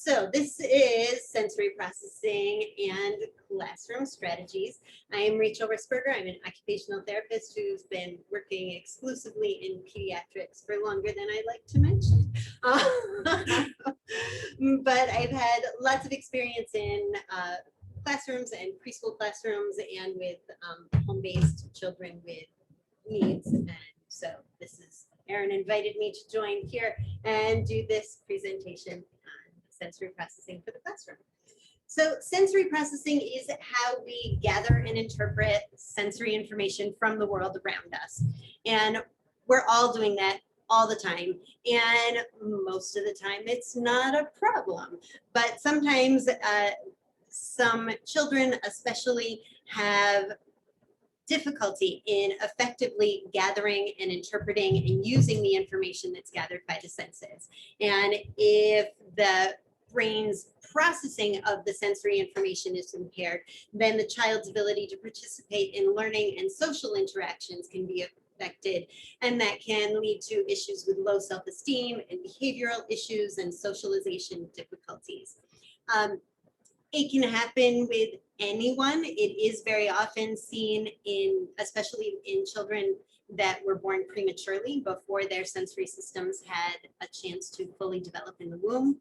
So this is sensory processing and classroom strategies. I am Rachel Risberger. I'm an occupational therapist who's been working exclusively in pediatrics for longer than I like to mention. But I've had lots of experience in classrooms and preschool classrooms and with home-based children with needs. And so this is, Erin invited me to join here and do this presentation sensory processing for the classroom. So sensory processing is how we gather and interpret sensory information from the world around us. And we're all doing that all the time. And most of the time it's not a problem. But sometimes some children especially have difficulty in effectively gathering and interpreting and using the information that's gathered by the senses. And if the brain's processing of the sensory information is impaired, then the child's ability to participate in learning and social interactions can be affected, and that can lead to issues with low self-esteem and behavioral issues and socialization difficulties. It can happen with anyone. It is very often seen in, especially in children that were born prematurely before their sensory systems had a chance to fully develop in the womb.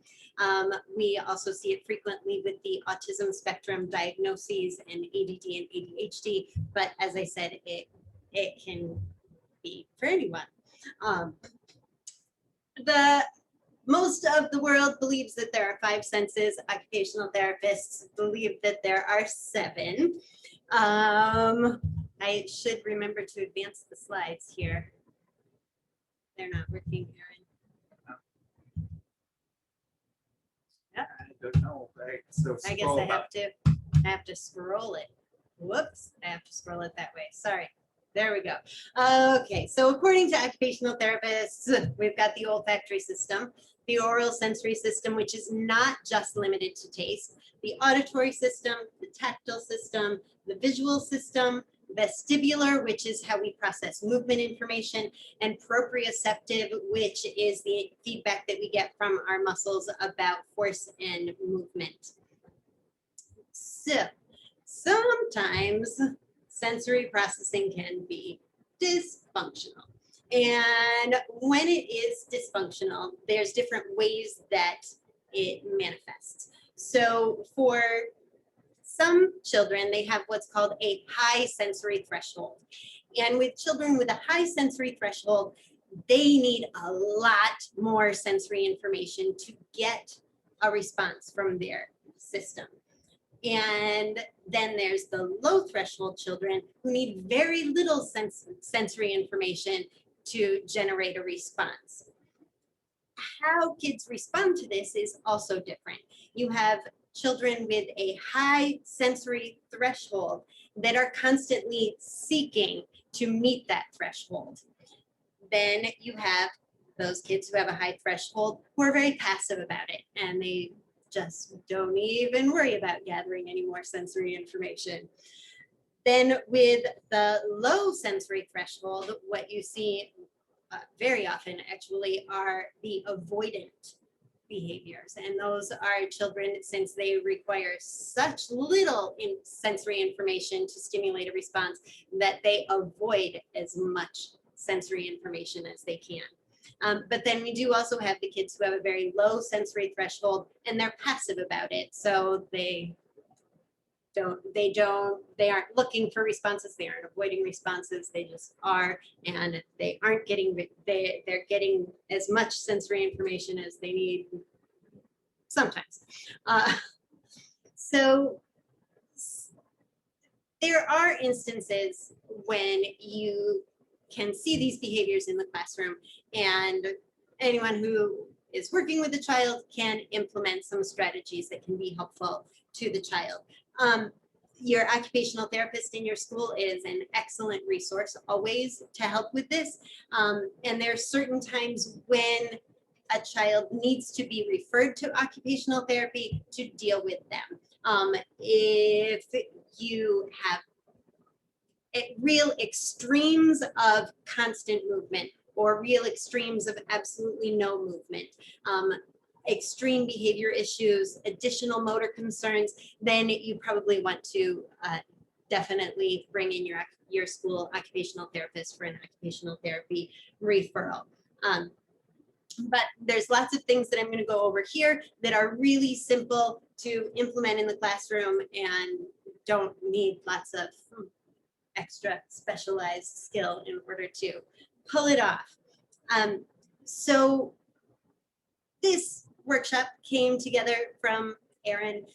We also see it frequently with the autism spectrum diagnoses and ADD and ADHD, but as I said, it can be for anyone. Most of the world believes that there are 5 senses. Occupational therapists believe that there are 7. I should remember to advance the slides here. They're not working, Erin. Yep. I don't know, right? So I guess I have to scroll it. Whoops, I have to scroll it that way. Sorry. There we go. Okay, so according to occupational therapists, we've got the olfactory system, the oral sensory system, which is not just limited to taste, the auditory system, the tactile system, the visual system, vestibular, which is how we process movement information, and proprioceptive, which is the feedback that we get from our muscles about force and movement. So sometimes sensory processing can be dysfunctional. And when it is dysfunctional, there's different ways that it manifests. So for some children, they have what's called a high sensory threshold. And with children with a high sensory threshold, they need a lot more sensory information to get a response from their system. And then there's the low threshold children who need very little sensory information to generate a response. How kids respond to this is also different. You have children with a high sensory threshold that are constantly seeking to meet that threshold. Then you have those kids who have a high threshold who are very passive about it, and they just don't even worry about gathering any more sensory information. Then with the low sensory threshold, what you see very often actually are the avoidant behaviors. And those are children, since they require such little sensory information to stimulate a response, that they avoid as much sensory information as they can. But then we do also have the kids who have a very low sensory threshold and they're passive about it. So they aren't looking for responses, they aren't avoiding responses, they just are, and they aren't getting, they're getting as much sensory information as they need sometimes. So there are instances when you can see these behaviors in the classroom, and anyone who is working with a child can implement some strategies that can be helpful to the child. Your occupational therapist in your school is an excellent resource always to help with this. And there are certain times when a child needs to be referred to occupational therapy to deal with them. If you have real extremes of constant movement or real extremes of absolutely no movement, extreme behavior issues, additional motor concerns, then you probably want to definitely bring in your school occupational therapist for an occupational therapy referral. But there's lots of things that I'm going to go over here that are really simple to implement in the classroom and don't need lots of extra specialized skill in order to pull it off. So this workshop came together from Aaron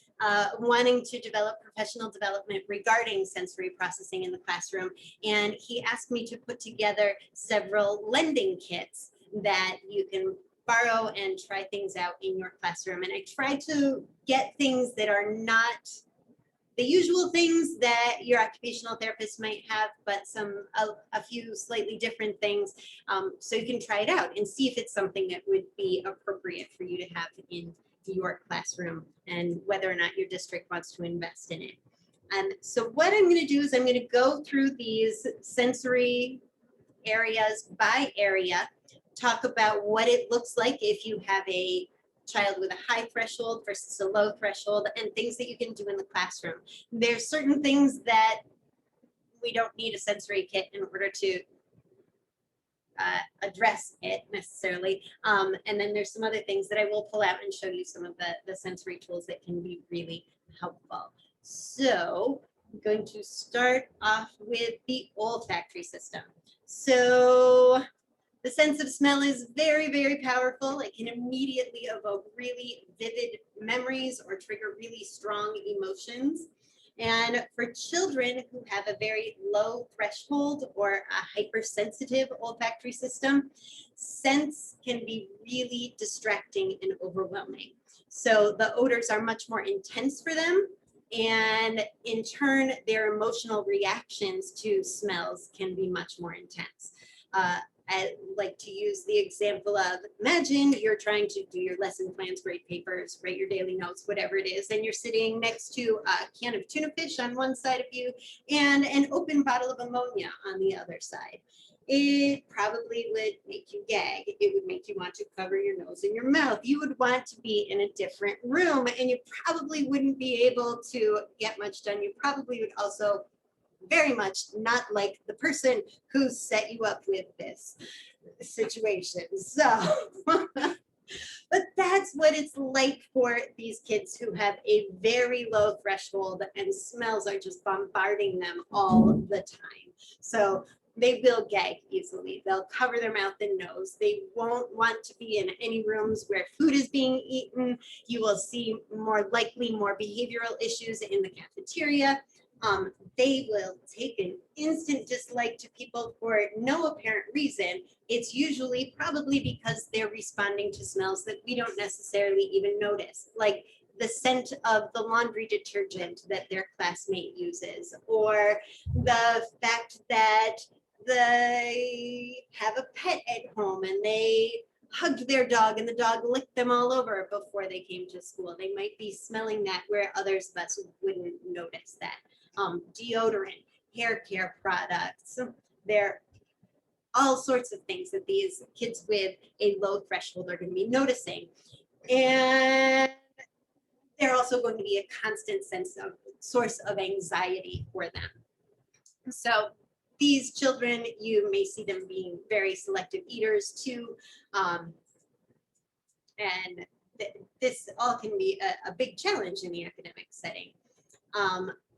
wanting to develop professional development regarding sensory processing in the classroom. And he asked me to put together several lending kits that you can borrow and try things out in your classroom. And I tried to get things that are not the usual things that your occupational therapist might have, but a few slightly different things, so you can try it out and see if it's something that would be appropriate for you to have in your classroom and whether or not your district wants to invest in it. So what I'm going to do is I'm going to go through these sensory areas by area, talk about what it looks like if you have a child with a high threshold versus a low threshold, and things that you can do in the classroom. There's certain things that we don't need a sensory kit in order to address it necessarily. And then there's some other things that I will pull out and show you some of the sensory tools that can be really helpful. So I'm going to start off with the olfactory system. So the sense of smell is very, very powerful. It can immediately evoke really vivid memories or trigger really strong emotions. And for children who have a very low threshold or a hypersensitive olfactory system, scents can be really distracting and overwhelming. So the odors are much more intense for them. And in turn, their emotional reactions to smells can be much more intense. I like to use the example of, imagine you're trying to do your lesson plans, grade papers, write your daily notes, whatever it is, and you're sitting next to a can of tuna fish on one side of you and an open bottle of ammonia on the other side. It probably would make you gag. It would make you want to cover your nose and your mouth. You would want to be in a different room, and you probably wouldn't be able to get much done. You probably would also very much not like the person who set you up with this situation. So, but that's what it's like for these kids who have a very low threshold and smells are just bombarding them all the time. So they will gag easily. They'll cover their mouth and nose. They won't want to be in any rooms where food is being eaten. You will see more likely more behavioral issues in the cafeteria. They will take an instant dislike to people for no apparent reason. It's usually probably because they're responding to smells that we don't necessarily even notice, like the scent of the laundry detergent that their classmate uses, or the fact that they have a pet at home and they hugged their dog and the dog licked them all over before they came to school. They might be smelling that where others of us wouldn't notice that. Deodorant, hair care products, there are all sorts of things that these kids with a low threshold are going to be noticing. And they're also going to be a constant source of anxiety for them. So these children, you may see them being very selective eaters too. And this all can be a big challenge in the academic setting.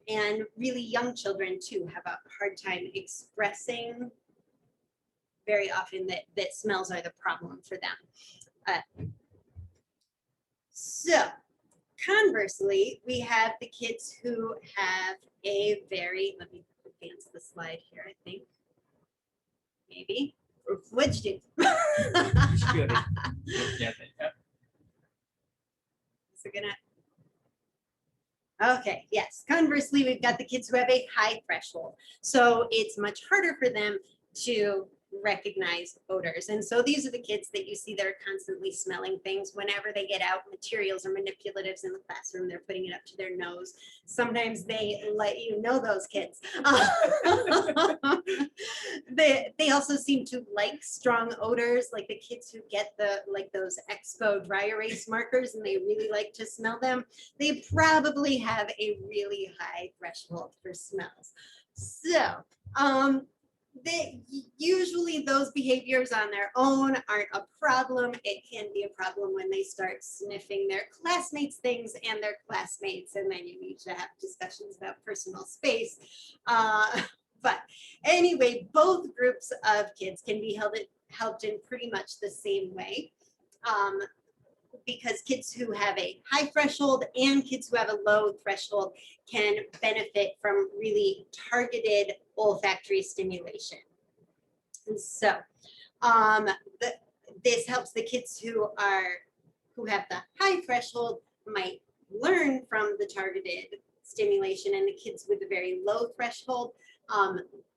And really young children too have a hard time expressing very often that smells are the problem for them. So conversely, we have the kids who have a very, let me advance the slide here, I think. Maybe. What'd you do? Is it gonna? Okay, yes. Conversely, we've got the kids who have a high threshold. So it's much harder for them to recognize odors. And so these are the kids that you see that are constantly smelling things whenever they get out materials or manipulatives in the classroom, they're putting it up to their nose. Sometimes they let you know those kids. They also seem to like strong odors, like the kids who get those Expo dry erase markers and they really like to smell them. They probably have a really high threshold for smells. So, usually those behaviors on their own aren't a problem. It can be a problem when they start sniffing their classmates' things and their classmates, and then you need to have discussions about personal space. But anyway, both groups of kids can be helped in pretty much the same way. Because kids who have a high threshold and kids who have a low threshold can benefit from really targeted olfactory stimulation. And so this helps the kids who have the high threshold might learn from the targeted stimulation, and the kids with a very low threshold,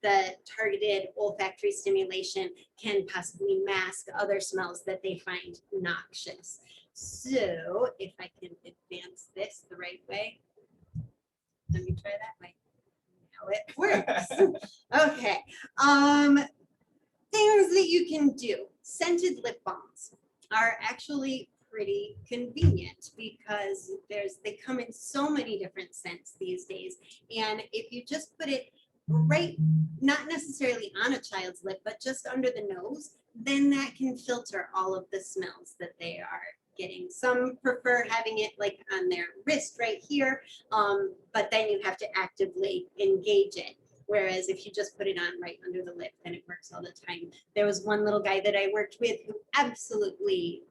the targeted olfactory stimulation can possibly mask other smells that they find noxious. So if I can advance this the right way, let me try that way. Now it works. Okay. Things that you can do. Scented lip balms are actually pretty convenient because they come in so many different scents these days. And if you just put it right, not necessarily on a child's lip, but just under the nose, then that can filter all of the smells that they are getting. Some prefer having it like on their wrist right here, but then you have to actively engage it. Whereas if you just put it on right under the lip, then it works all the time. There was one little guy that I worked with who absolutely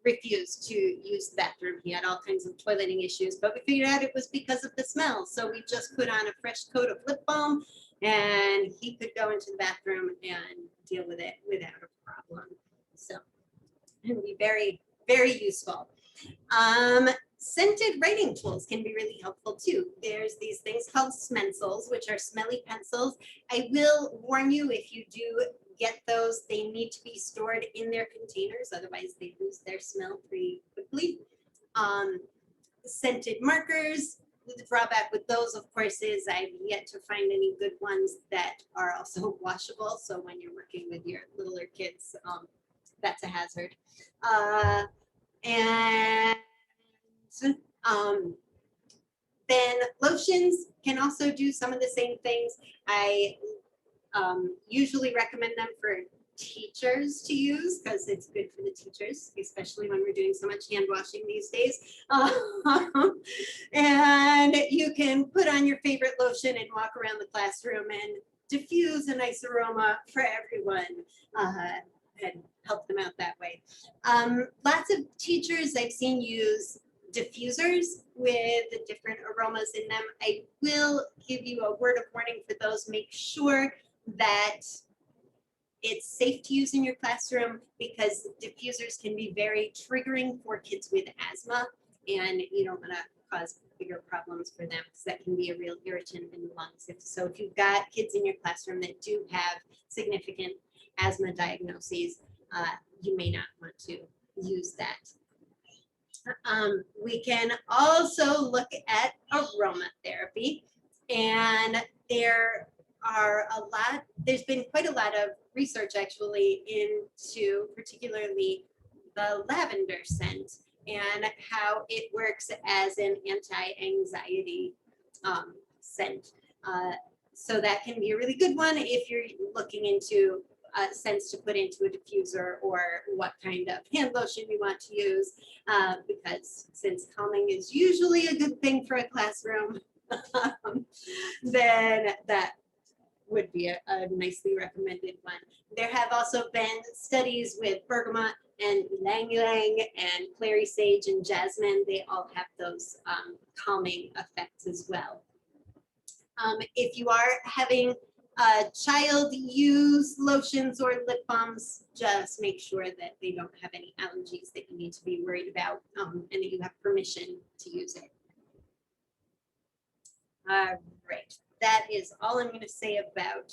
refused to use the bathroom. He had all kinds of toileting issues, but we figured out it was because of the smell. So we just put on a fresh coat of lip balm and he could go into the bathroom and deal with it without a problem. So it would be very, very useful. Scented writing tools can be really helpful too. There's these things called smensels, which are smelly pencils. I will warn you, if you do get those, they need to be stored in their containers, otherwise they lose their smell pretty quickly. Scented markers, the drawback with those, of course, is I've yet to find any good ones that are also washable. So when you're working with your littler kids, that's a hazard. Then lotions can also do some of the same things. I usually recommend them for teachers to use because it's good for the teachers, especially when we're doing so much hand washing these days. And you can put on your favorite lotion and walk around the classroom and diffuse a nice aroma for everyone and help them out that way. Lots of teachers I've seen use diffusers with the different aromas in them. I will give you a word of warning for those. Make sure that it's safe to use in your classroom because diffusers can be very triggering for kids with asthma, and you don't want to cause bigger problems for them because that can be a real irritant in the lungs. So if you've got kids in your classroom that do have significant asthma diagnoses, you may not want to use that. We can also look at aromatherapy, and there's been quite a lot of research actually into particularly the lavender scent and how it works as an anti-anxiety scent. So that can be a really good one if you're looking into scents to put into a diffuser or what kind of hand lotion you want to use, because since calming is usually a good thing for a classroom, then that would be a nicely recommended one. There have also been studies with bergamot and ylang ylang and clary sage and jasmine. They all have those calming effects as well. If you are having a child use lotions or lip balms, just make sure that they don't have any allergies that you need to be worried about, and that you have permission to use it. All right, that is all I'm going to say about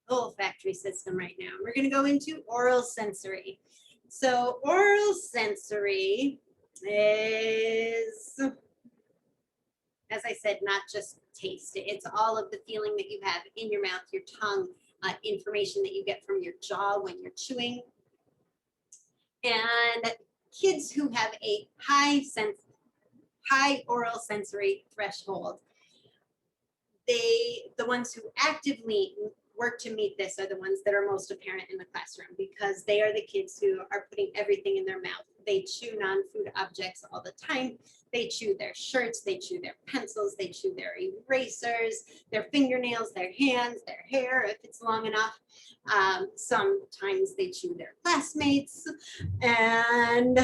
olfactory system right now. We're going to go into oral sensory. So oral sensory is, as I said, not just taste. It's all of the feeling that you have in your mouth, your tongue, information that you get from your jaw when you're chewing. And kids who have a high oral sensory threshold, the ones who actively work to meet this are the ones that are most apparent in the classroom, because they are the kids who are putting everything in their mouth. They chew non-food objects all the time. They chew their shirts, they chew their pencils, they chew their erasers, their fingernails, their hands, their hair, if it's long enough. Sometimes they chew their classmates, and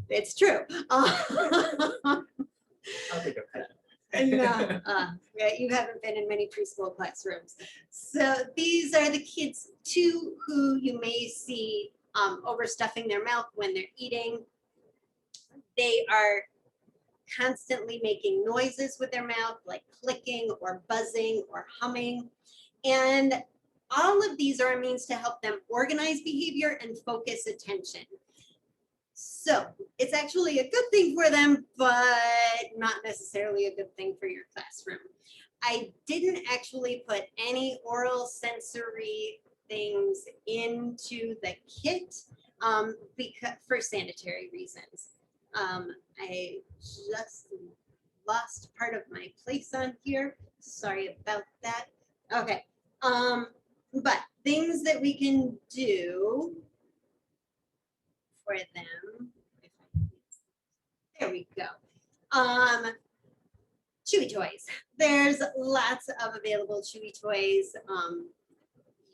it's true. I'll take a pen. No, yeah, you haven't been in many preschool classrooms. So these are the kids too who you may see overstuffing their mouth when they're eating. They are constantly making noises with their mouth, like clicking or buzzing or humming. And all of these are a means to help them organize behavior and focus attention. So it's actually a good thing for them, but not necessarily a good thing for your classroom. I didn't actually put any oral sensory things into the kit because for sanitary reasons. I just lost part of my place on here. Sorry about that. Okay. But things that we can do for them. There we go. Chewy toys. There's lots of available chewy toys.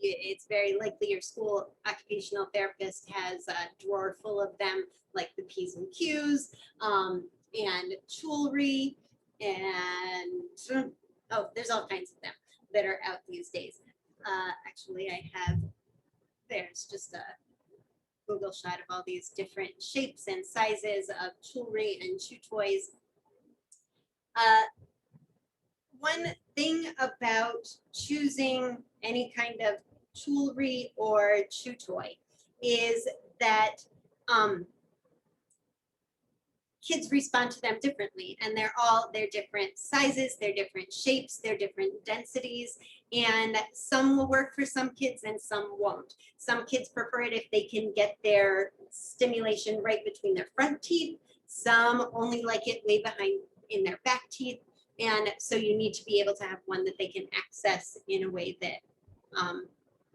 It's very likely your school occupational therapist has a drawer full of them, like the P's and Q's, and jewelry, and oh, there's all kinds of them that are out these days. Actually, I have, there's just a Google shot of all these different shapes and sizes of jewelry and chew toys. One thing about choosing any kind of jewelry or chew toy is that kids respond to them differently, and they're different sizes, they're different shapes, they're different densities, and some will work for some kids and some won't. Some kids prefer it if they can get their stimulation right between their front teeth. Some only like it way behind in their back teeth. And so you need to be able to have one that they can access in a way that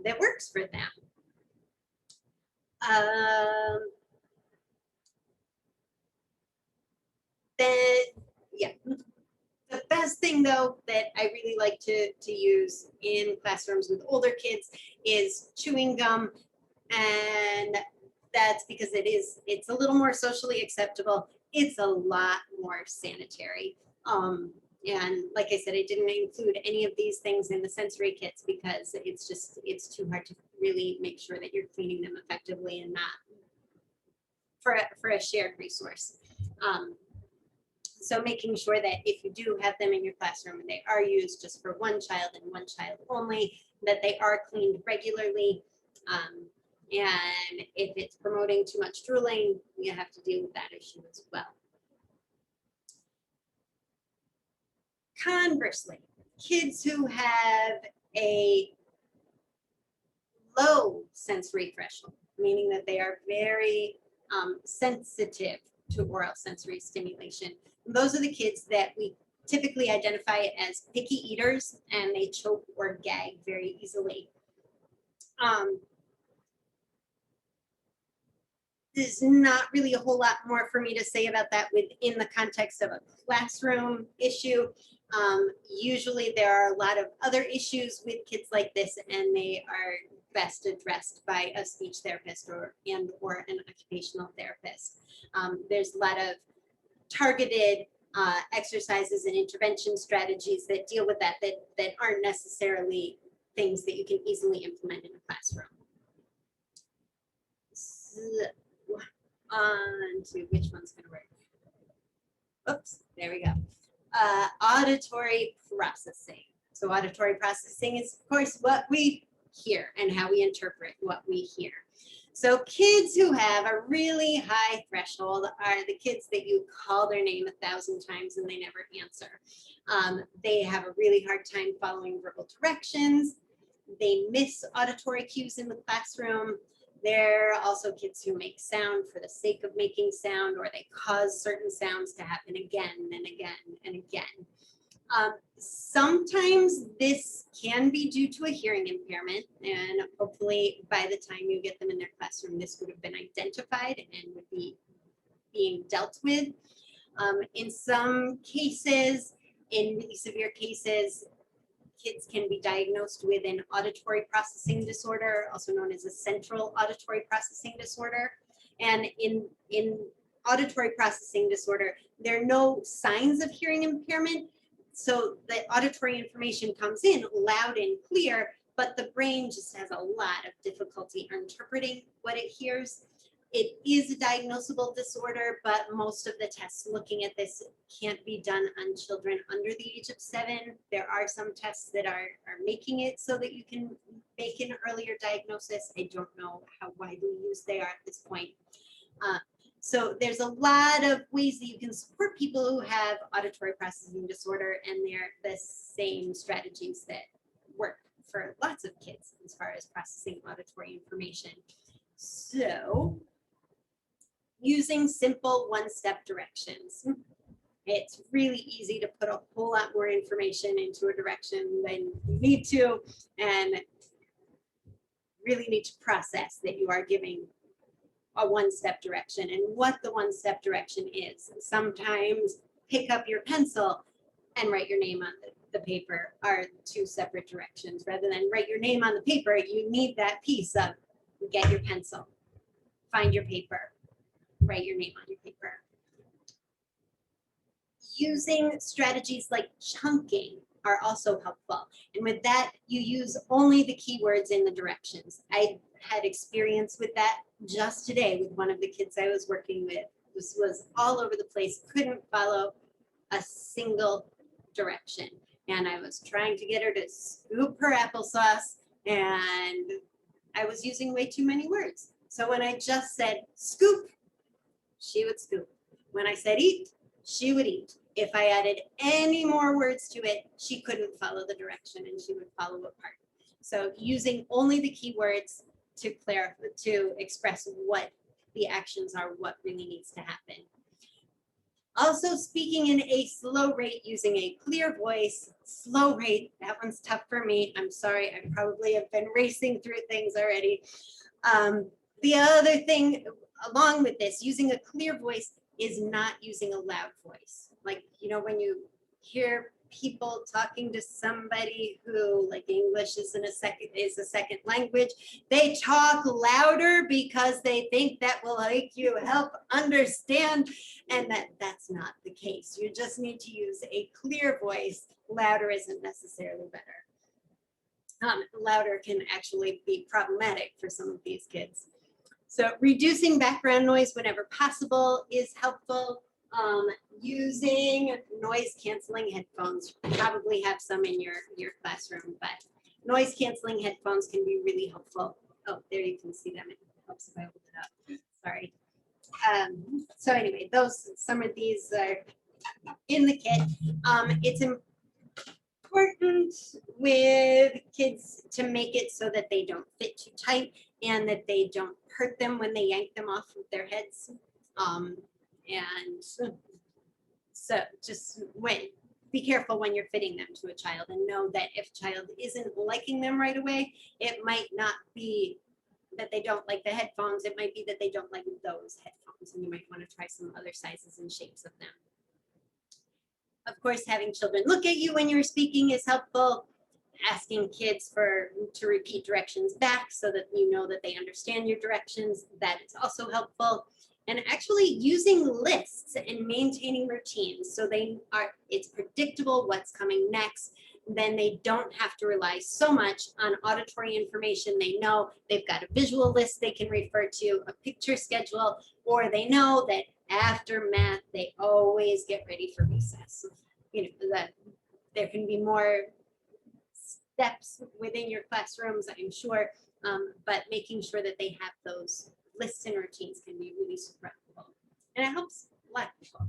that works for them. Yeah, the best thing though that I really like to use in classrooms with older kids is chewing gum, and that's because it's a little more socially acceptable. It's a lot more sanitary. And like I said, I didn't include any of these things in the sensory kits because it's too hard to really make sure that you're cleaning them effectively and not for a shared resource. So making sure that if you do have them in your classroom and they are used just for one child and one child only, that they are cleaned regularly. And if it's promoting too much drooling, you have to deal with that issue as well. Conversely, kids who have a low sensory threshold, meaning that they are very sensitive to oral sensory stimulation, those are the kids that we typically identify as picky eaters, and they choke or gag very easily. There's not really a whole lot more for me to say about that within the context of a classroom issue. Usually there are a lot of other issues with kids like this, and they are best addressed by a speech therapist or an occupational therapist. There's a lot of targeted exercises and intervention strategies that deal with that aren't necessarily things that you can easily implement in a classroom. So, on to which one's going to work. Oops, there we go. Auditory processing. So auditory processing is, of course, what we hear and how we interpret what we hear. So kids who have a really high threshold are the kids that you call their name 1,000 times and they never answer. They have a really hard time following verbal directions. They miss auditory cues in the classroom. There are also kids who make sound for the sake of making sound, or they cause certain sounds to happen again and again and again. Sometimes this can be due to a hearing impairment, and hopefully by the time you get them in their classroom, this would have been identified and would be being dealt with. In some cases, in really severe cases, kids can be diagnosed with an auditory processing disorder, also known as a central auditory processing disorder. And in auditory processing disorder, there are no signs of hearing impairment. So the auditory information comes in loud and clear, but the brain just has a lot of difficulty interpreting what it hears. It is a diagnosable disorder, but most of the tests looking at this can't be done on children under the age of 7. There are some tests that are making it so that you can make an earlier diagnosis. I don't know how widely used they are at this point. So there's a lot of ways that you can support people who have auditory processing disorder, and they're the same strategies that work for lots of kids as far as processing auditory information. So using simple one-step directions. It's really easy to put a whole lot more information into a direction than you need to, and really need to process that you are giving a one-step direction and what the one-step direction is. Sometimes pick up your pencil and write your name on the paper are 2 separate directions. Rather than write your name on the paper, you need that piece of get your pencil, find your paper, write your name on your paper. Using strategies like chunking are also helpful. And with that, you use only the keywords in the directions. I had experience with that just today with one of the kids I was working with. This was all over the place, couldn't follow a single direction. And I was trying to get her to scoop her applesauce, and I was using way too many words. So when I just said scoop, she would scoop. When I said eat, she would eat. If I added any more words to it, she couldn't follow the direction and she would follow apart. So using only the keywords to clarify, to express what the actions are, what really needs to happen. Also speaking in a slow rate, using a clear voice. Slow rate, that one's tough for me. I'm sorry, I probably have been racing through things already. The other thing along with this, using a clear voice is not using a loud voice. Like, you know, when you hear people talking to somebody who, like, English is a second language, they talk louder because they think that will make you help understand, and that's not the case. You just need to use a clear voice. Louder isn't necessarily better. Louder can actually be problematic for some of these kids. So reducing background noise whenever possible is helpful. Using noise canceling headphones, you probably have some in your classroom, but noise canceling headphones can be really helpful. Oh, there you can see them. It helps if I hold it up. Sorry. So anyway, some of these are in the kit. It's important with kids to make it so that they don't fit too tight and that they don't hurt them when they yank them off of their heads. And so just be careful when you're fitting them to a child, and know that if a child isn't liking them right away, it might not be that they don't like the headphones. It might be that they don't like those headphones, and you might want to try some other sizes and shapes of them. Of course, having children look at you when you're speaking is helpful. Asking kids to repeat directions back so that you know that they understand your directions, that is also helpful. And actually using lists and maintaining routines so it's predictable what's coming next. Then they don't have to rely so much on auditory information. They know they've got a visual list they can refer to, a picture schedule, or they know that after math, they always get ready for recess. You know, that there can be more steps within your classrooms, I'm sure, but making sure that they have those lists and routines can be really super helpful. And it helps a lot of people.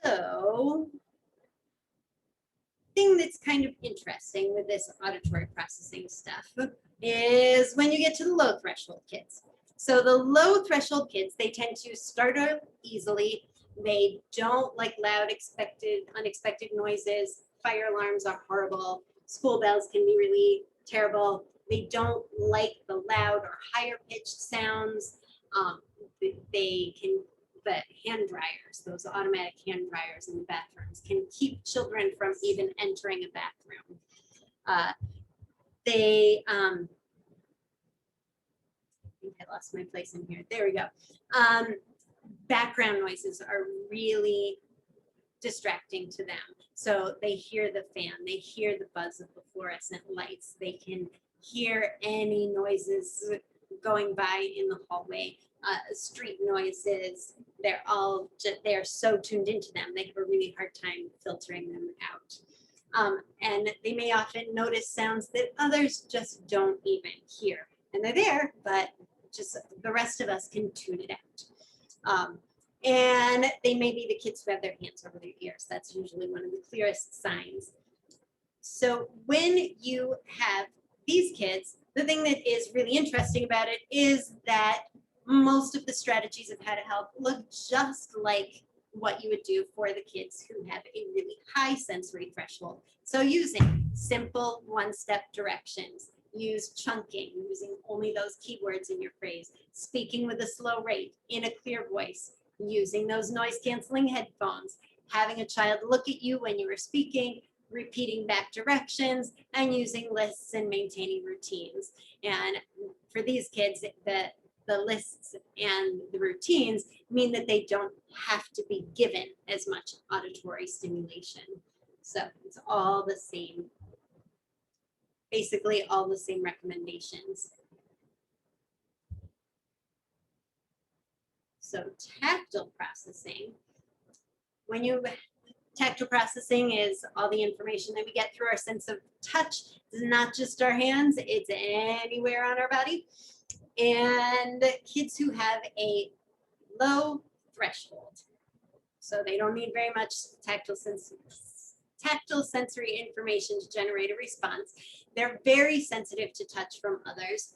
So, thing that's kind of interesting with this auditory processing stuff is when you get to the low threshold kids. So the low threshold kids, they tend to start out easily. They don't like loud, unexpected noises. Fire alarms are horrible. School bells can be really terrible. They don't like the loud or higher pitched sounds. The hand dryers, those automatic hand dryers in the bathrooms, can keep children from even entering a bathroom. I think I lost my place in here. There we go. Background noises are really distracting to them. So they hear the fan, they hear the buzz of the fluorescent lights, they can hear any noises going by in the hallway, street noises. They're so tuned into them, they have a really hard time filtering them out. And they may often notice sounds that others just don't even hear. And they're there, but just the rest of us can tune it out. And they may be the kids who have their hands over their ears. That's usually one of the clearest signs. So when you have these kids, the thing that is really interesting about it is that most of the strategies of how to help look just like what you would do for the kids who have a really high sensory threshold. So using simple one-step directions, use chunking, using only those keywords in your phrase, speaking with a slow rate in a clear voice, using those noise-canceling headphones, having a child look at you when you are speaking, repeating back directions, and using lists and maintaining routines. And for these kids, the lists and the routines mean that they don't have to be given as much auditory stimulation. So it's all the same, basically all the same recommendations. So tactile processing, tactile processing is all the information that we get through our sense of touch. It's not just our hands, it's anywhere on our body. And kids who have a low threshold, so they don't need very much tactile sensory information to generate a response. They're very sensitive to touch from others.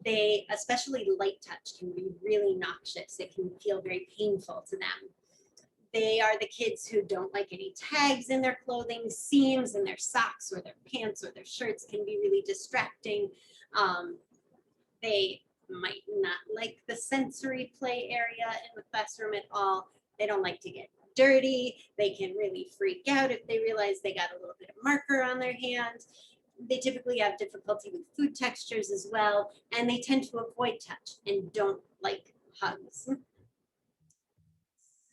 They, especially light touch, can be really noxious. It can feel very painful to them. They are the kids who don't like any tags in their clothing, seams in their socks or their pants or their shirts can be really distracting. They might not like the sensory play area in the classroom at all. They don't like to get dirty. They can really freak out if they realize they got a little bit of marker on their hand. They typically have difficulty with food textures as well, and they tend to avoid touch and don't like hugs.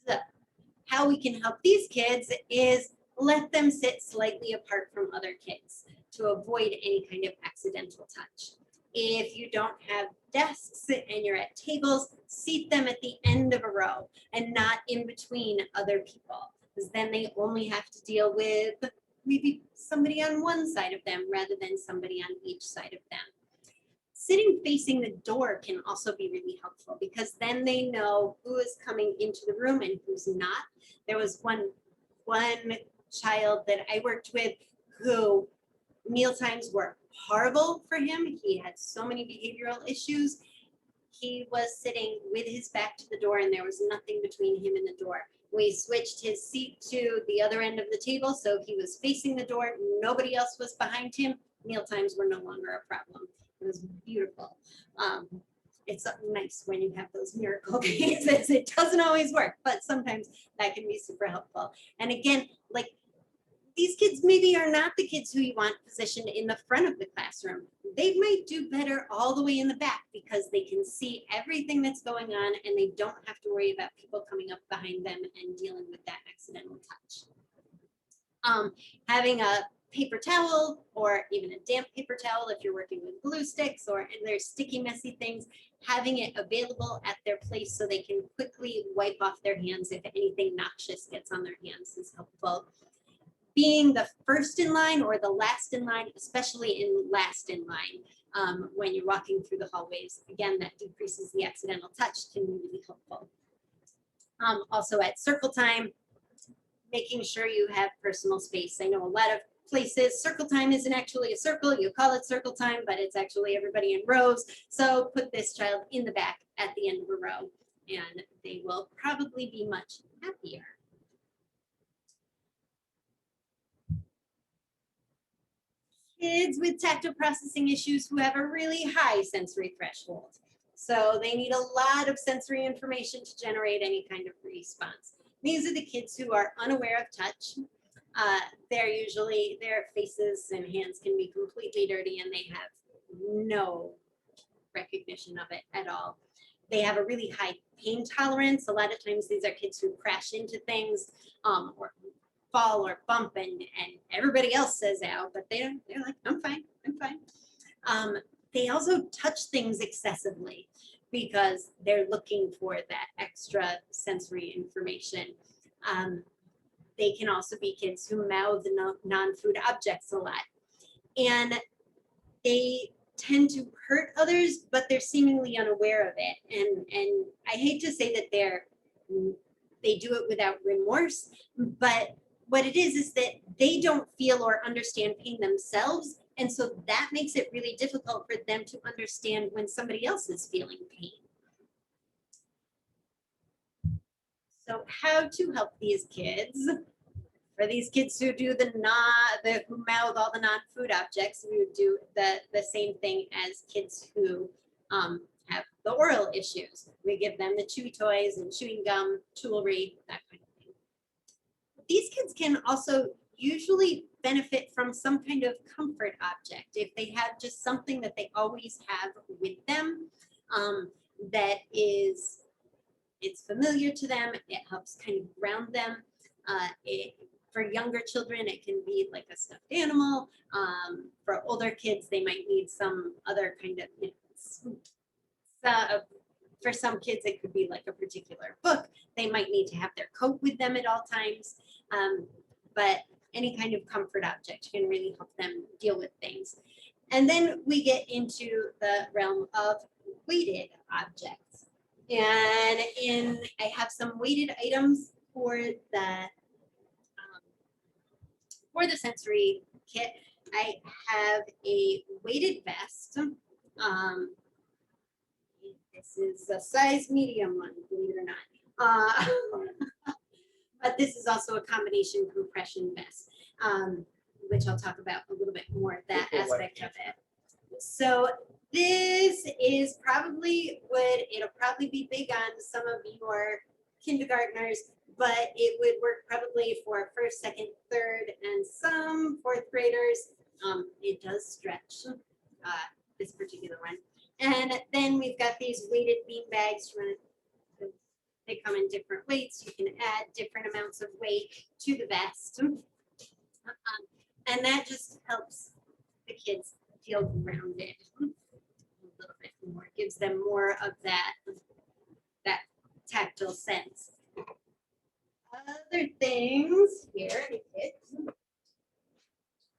So how we can help these kids is let them sit slightly apart from other kids to avoid any kind of accidental touch. If you don't have desks and you're at tables, seat them at the end of a row and not in between other people, because then they only have to deal with maybe somebody on one side of them rather than somebody on each side of them. Sitting facing the door can also be really helpful because then they know who is coming into the room and who's not. There was one child that I worked with who mealtimes were horrible for him. He had so many behavioral issues. He was sitting with his back to the door and there was nothing between him and the door. We switched his seat to the other end of the table, so he was facing the door. Nobody else was behind him. Mealtimes were no longer a problem. It was beautiful. It's nice when you have those miracle cases. It doesn't always work, but sometimes that can be super helpful. And again, like these kids maybe are not the kids who you want positioned in the front of the classroom. They might do better all the way in the back because they can see everything that's going on and they don't have to worry about people coming up behind them and dealing with that accidental touch. Having a paper towel or even a damp paper towel if you're working with glue sticks or and there's sticky, messy things, having it available at their place so they can quickly wipe off their hands if anything noxious gets on their hands is helpful. being the first in line or the last in line, especially in last in line, when you're walking through the hallways. Again, that decreases the accidental touch, can be really helpful. Also at circle time, making sure you have personal space. I know a lot of places, circle time isn't actually a circle. You call it circle time, but it's actually everybody in rows. So put this child in the back at the end of a row, and they will probably be much happier. Kids with tactile processing issues who have a really high sensory threshold. So they need a lot of sensory information to generate any kind of response. These are the kids who are unaware of touch. Their faces and hands can be completely dirty and they have no recognition of it at all. They have a really high pain tolerance. A lot of times these are kids who crash into things or fall or bump and everybody else says ow, but they're like, I'm fine, I'm fine. They also touch things excessively because they're looking for that extra sensory information. They can also be kids who mouth non-food objects a lot. And they tend to hurt others, but they're seemingly unaware of it. And I hate to say that they do it without remorse, but what it is that they don't feel or understand pain themselves. And so that makes it really difficult for them to understand when somebody else is feeling pain. So how to help these kids? For these kids who do who mouth all the non-food objects, we would do the same thing as kids who have the oral issues. We give them the chewy toys and chewing gum, jewelry, that kind of thing. These kids can also usually benefit from some kind of comfort object. If they have just something that they always have with them it's familiar to them, it helps kind of ground them. For younger children, it can be like a stuffed animal. For older kids, they might need some other kind of, for some kids, it could be like a particular book. They might need to have their coat with them at all times. But any kind of comfort object can really help them deal with things. And then we get into the realm of weighted objects. And I have some weighted items for the sensory kit. I have a weighted vest. This is a size medium one, believe it or not. But this is also a combination compression vest, which I'll talk about a little bit more, that aspect of it. So this is it'll probably be big on some of your kindergartners, but it would work probably for first, second, third, and some fourth graders. It does stretch, this particular one. And then we've got these weighted bean bags. They come in different weights. You can add different amounts of weight to the vest. And that just helps the kids feel grounded a little bit more, gives them more of that tactile sense. Other things here in the kit,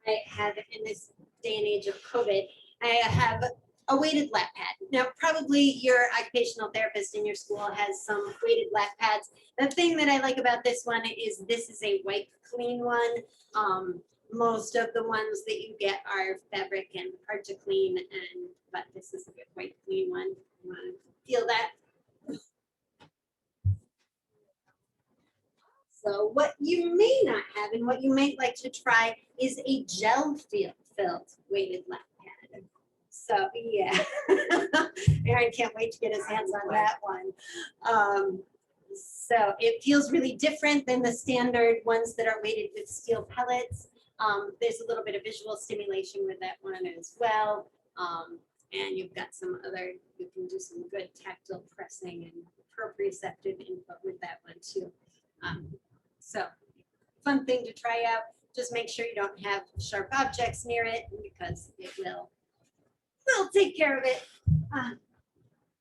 I have in this day and age of COVID, I have a weighted lap pad. Now, probably your occupational therapist in your school has some weighted lap pads. The thing that I like about this one is this is a wipe clean one. Most of the ones that you get are fabric and hard to clean, but this is a good wipe clean one. You want to feel that? So what you may not have and what you might like to try is a gel-filled weighted lap pad. So yeah, Aaron can't wait to get his hands on that one. So it feels really different than the standard ones that are weighted with steel pellets. There's a little bit of visual stimulation with that one as well. And you've got some other, you can do some good tactile pressing and proprioceptive input with that one too. So fun thing to try out. Just make sure you don't have sharp objects near it because it will take care of it.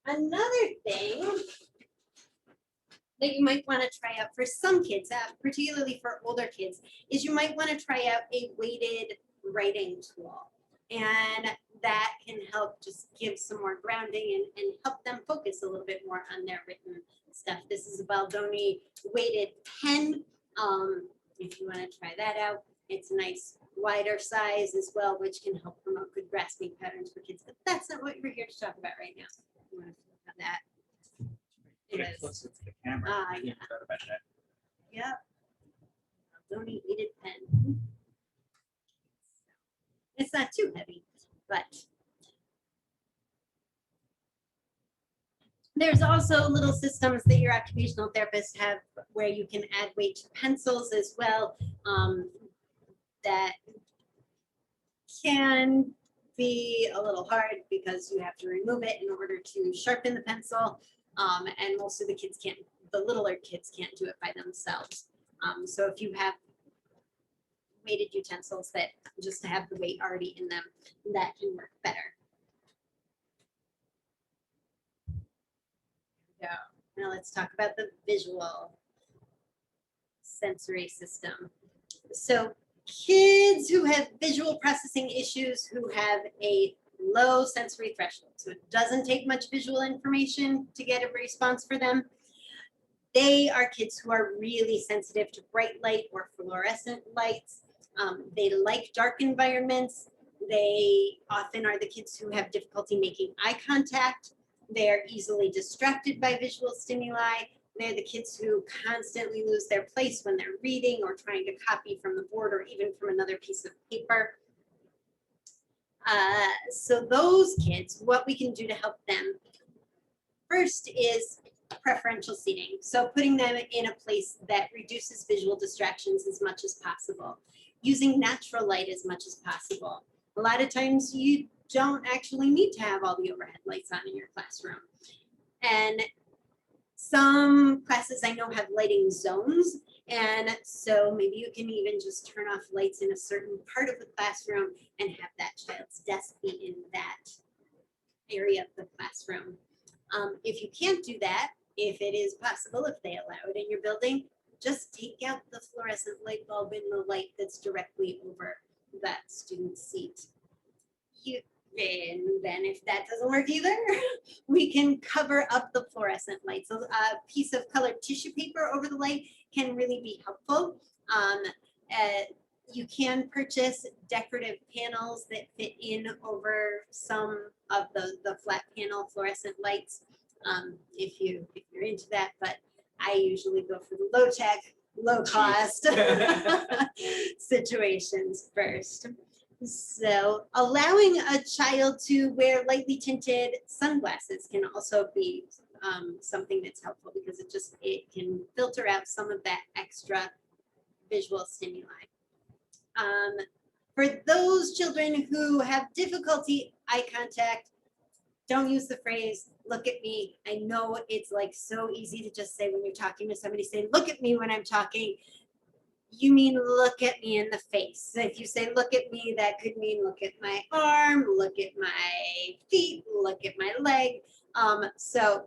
Another thing that you might want to try out for some kids, particularly for older kids, is you might want to try out a weighted writing tool. And that can help just give some more grounding and help them focus a little bit more on their written stuff. This is a Baldoni weighted pen. If you want to try that out, it's a nice wider size as well, which can help promote good grasping patterns for kids. But that's not what we're here to talk about right now. You want to talk about that? It Get is. closer to the camera. Yeah. Forgot about that. Yeah. Baldoni weighted pen. It's not too heavy, but there's also little systems that your occupational therapists have where you can add weight to pencils as well. That can be a little hard because you have to remove it in order to sharpen the pencil. And most of the kids can't, the littler kids can't do it by themselves. So if you have weighted utensils that just have the weight already in them, that can work better. Yeah. Now let's talk about the visual sensory system. So kids who have visual processing issues, who have a low sensory threshold, so it doesn't take much visual information to get a response for them, they are kids who are really sensitive to bright light or fluorescent lights. They like dark environments. They often are the kids who have difficulty making eye contact. They are easily distracted by visual stimuli. They're the kids who constantly lose their place when they're reading or trying to copy from the board or even from another piece of paper. So those kids, what we can do to help them first is preferential seating. So putting them in a place that reduces visual distractions as much as possible. Using natural light as much as possible. A lot of times you don't actually need to have all the overhead lights on in your classroom. And some classes I know have lighting zones. And so maybe you can even just turn off lights in a certain part of the classroom and have that child's desk be in that area of the classroom. If you can't do that, if it is possible, if they allow it in your building, just take out the fluorescent light bulb in the light that's directly over that student's seat. And then if that doesn't work either, we can cover up the fluorescent light. So a piece of colored tissue paper over the light can really be helpful. You can purchase decorative panels that fit in over some of the flat panel fluorescent lights if you're into that, but I usually go for the low tech, low cost situations first. So allowing a child to wear lightly tinted sunglasses can also be something that's helpful because it can filter out some of that extra visual stimuli. For those children who have difficulty eye contact, don't use the phrase, look at me. I know it's like so easy to just say when you're talking to somebody, say, look at me when I'm talking. You mean look at me in the face. If you say look at me, that could mean look at my arm, look at my feet, look at my leg. So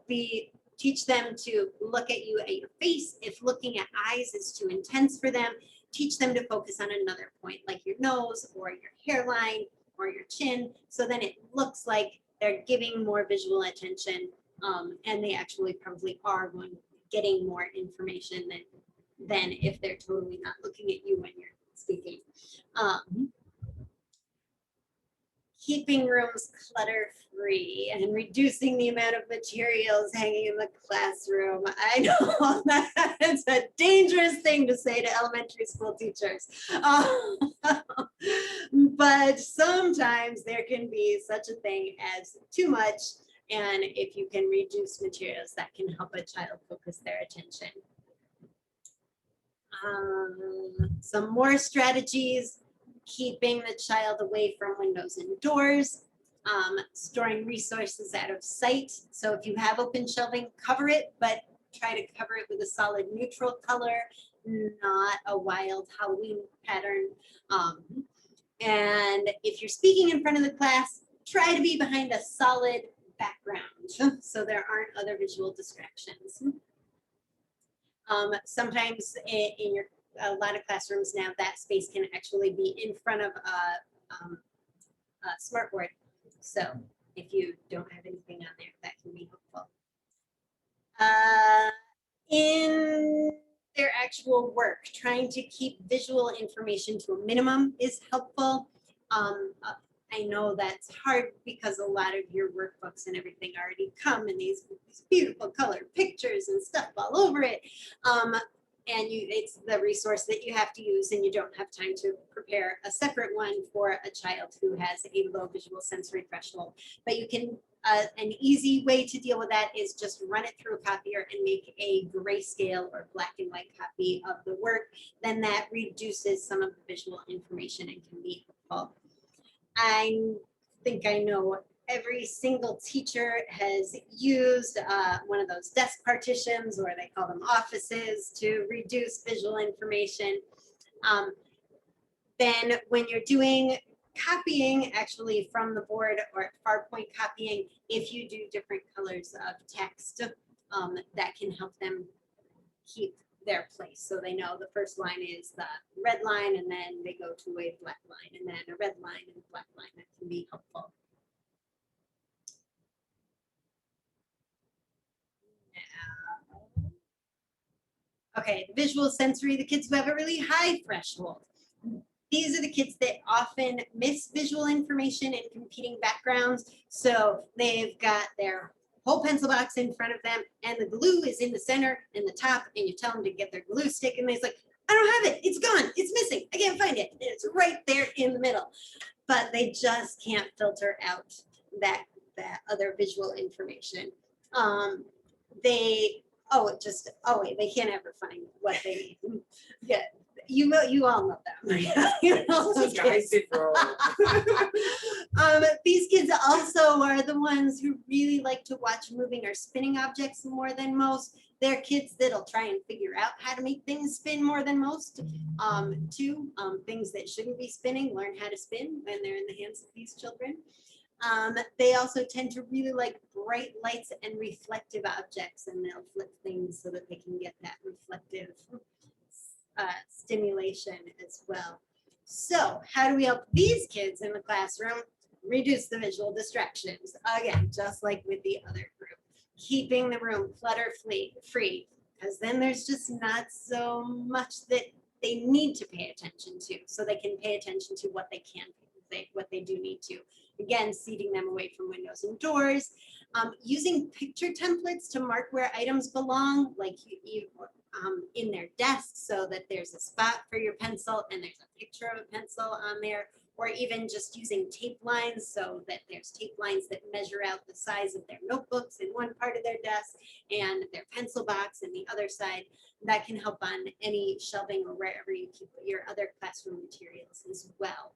teach them to look at you at your face. If looking at eyes is too intense for them, teach them to focus on another point like your nose or your hairline or your chin. So then it looks like they're giving more visual attention and they actually probably are getting more information than if they're totally not looking at you when you're speaking. Keeping rooms clutter-free and reducing the amount of materials hanging in the classroom. I know that's a dangerous thing to say to elementary school teachers. But sometimes there can be such a thing as too much. And if you can reduce materials, that can help a child focus their attention. Some more strategies: keeping the child away from windows and doors, storing resources out of sight. So if you have open shelving, cover it, but try to cover it with a solid neutral color, not a wild Halloween pattern. And if you're speaking in front of the class, try to be behind a solid background so there aren't other visual distractions. Sometimes in your a lot of classrooms now, that space can actually be in front of a smartboard. So if you don't have anything on there, that can be helpful. In their actual work, trying to keep visual information to a minimum is helpful. I know that's hard because a lot of your workbooks and everything already come in these beautiful colored pictures and stuff all over it. And it's the resource that you have to use, and you don't have time to prepare a separate one for a child who has a low visual sensory threshold. But you can, an easy way to deal with that is just run it through a copier and make a grayscale or black and white copy of the work. Then that reduces some of the visual information and can be helpful. I think I know every single teacher has used one of those desk partitions, or they call them offices, to reduce visual information. Then when you're doing copying actually from the board or FarPoint copying, if you do different colors of text, that can help them keep their place. So they know the first line is the red line, and then they go to a black line, and then a red line and a black line. That can be helpful. Okay, visual sensory, the kids who have a really high threshold. These are the kids that often miss visual information in competing backgrounds. So they've got their whole pencil box in front of them, and the glue is in the center and the top, and you tell them to get their glue stick, and they're like, I don't have it, it's gone, it's missing, I can't find it. And it's right there in the middle. But they just can't filter out that other visual information. They can't ever find what they need. Yeah, you all know that. You know those kids. These kids also are the ones who really like to watch moving or spinning objects more than most. They're kids that'll try and figure out how to make things spin more than most. Things that shouldn't be spinning, learn how to spin when they're in the hands of these children. They also tend to really like bright lights and reflective objects, and they'll flip things so that they can get that reflective stimulation as well. So how do we help these kids in the classroom reduce the visual distractions? Again, just like with the other group, keeping the room clutter-free, because then there's just not so much that they need to pay attention to, so they can pay attention to what they can, what they do need to. Again, seating them away from windows and doors, using picture templates to mark where items belong, like in their desk, so that there's a spot for your pencil and there's a picture of a pencil on there, or even just using tape lines, so that there's tape lines that measure out the size of their notebooks in one part of their desk and their pencil box in the other side. That can help on any shelving or wherever you keep your other classroom materials as well.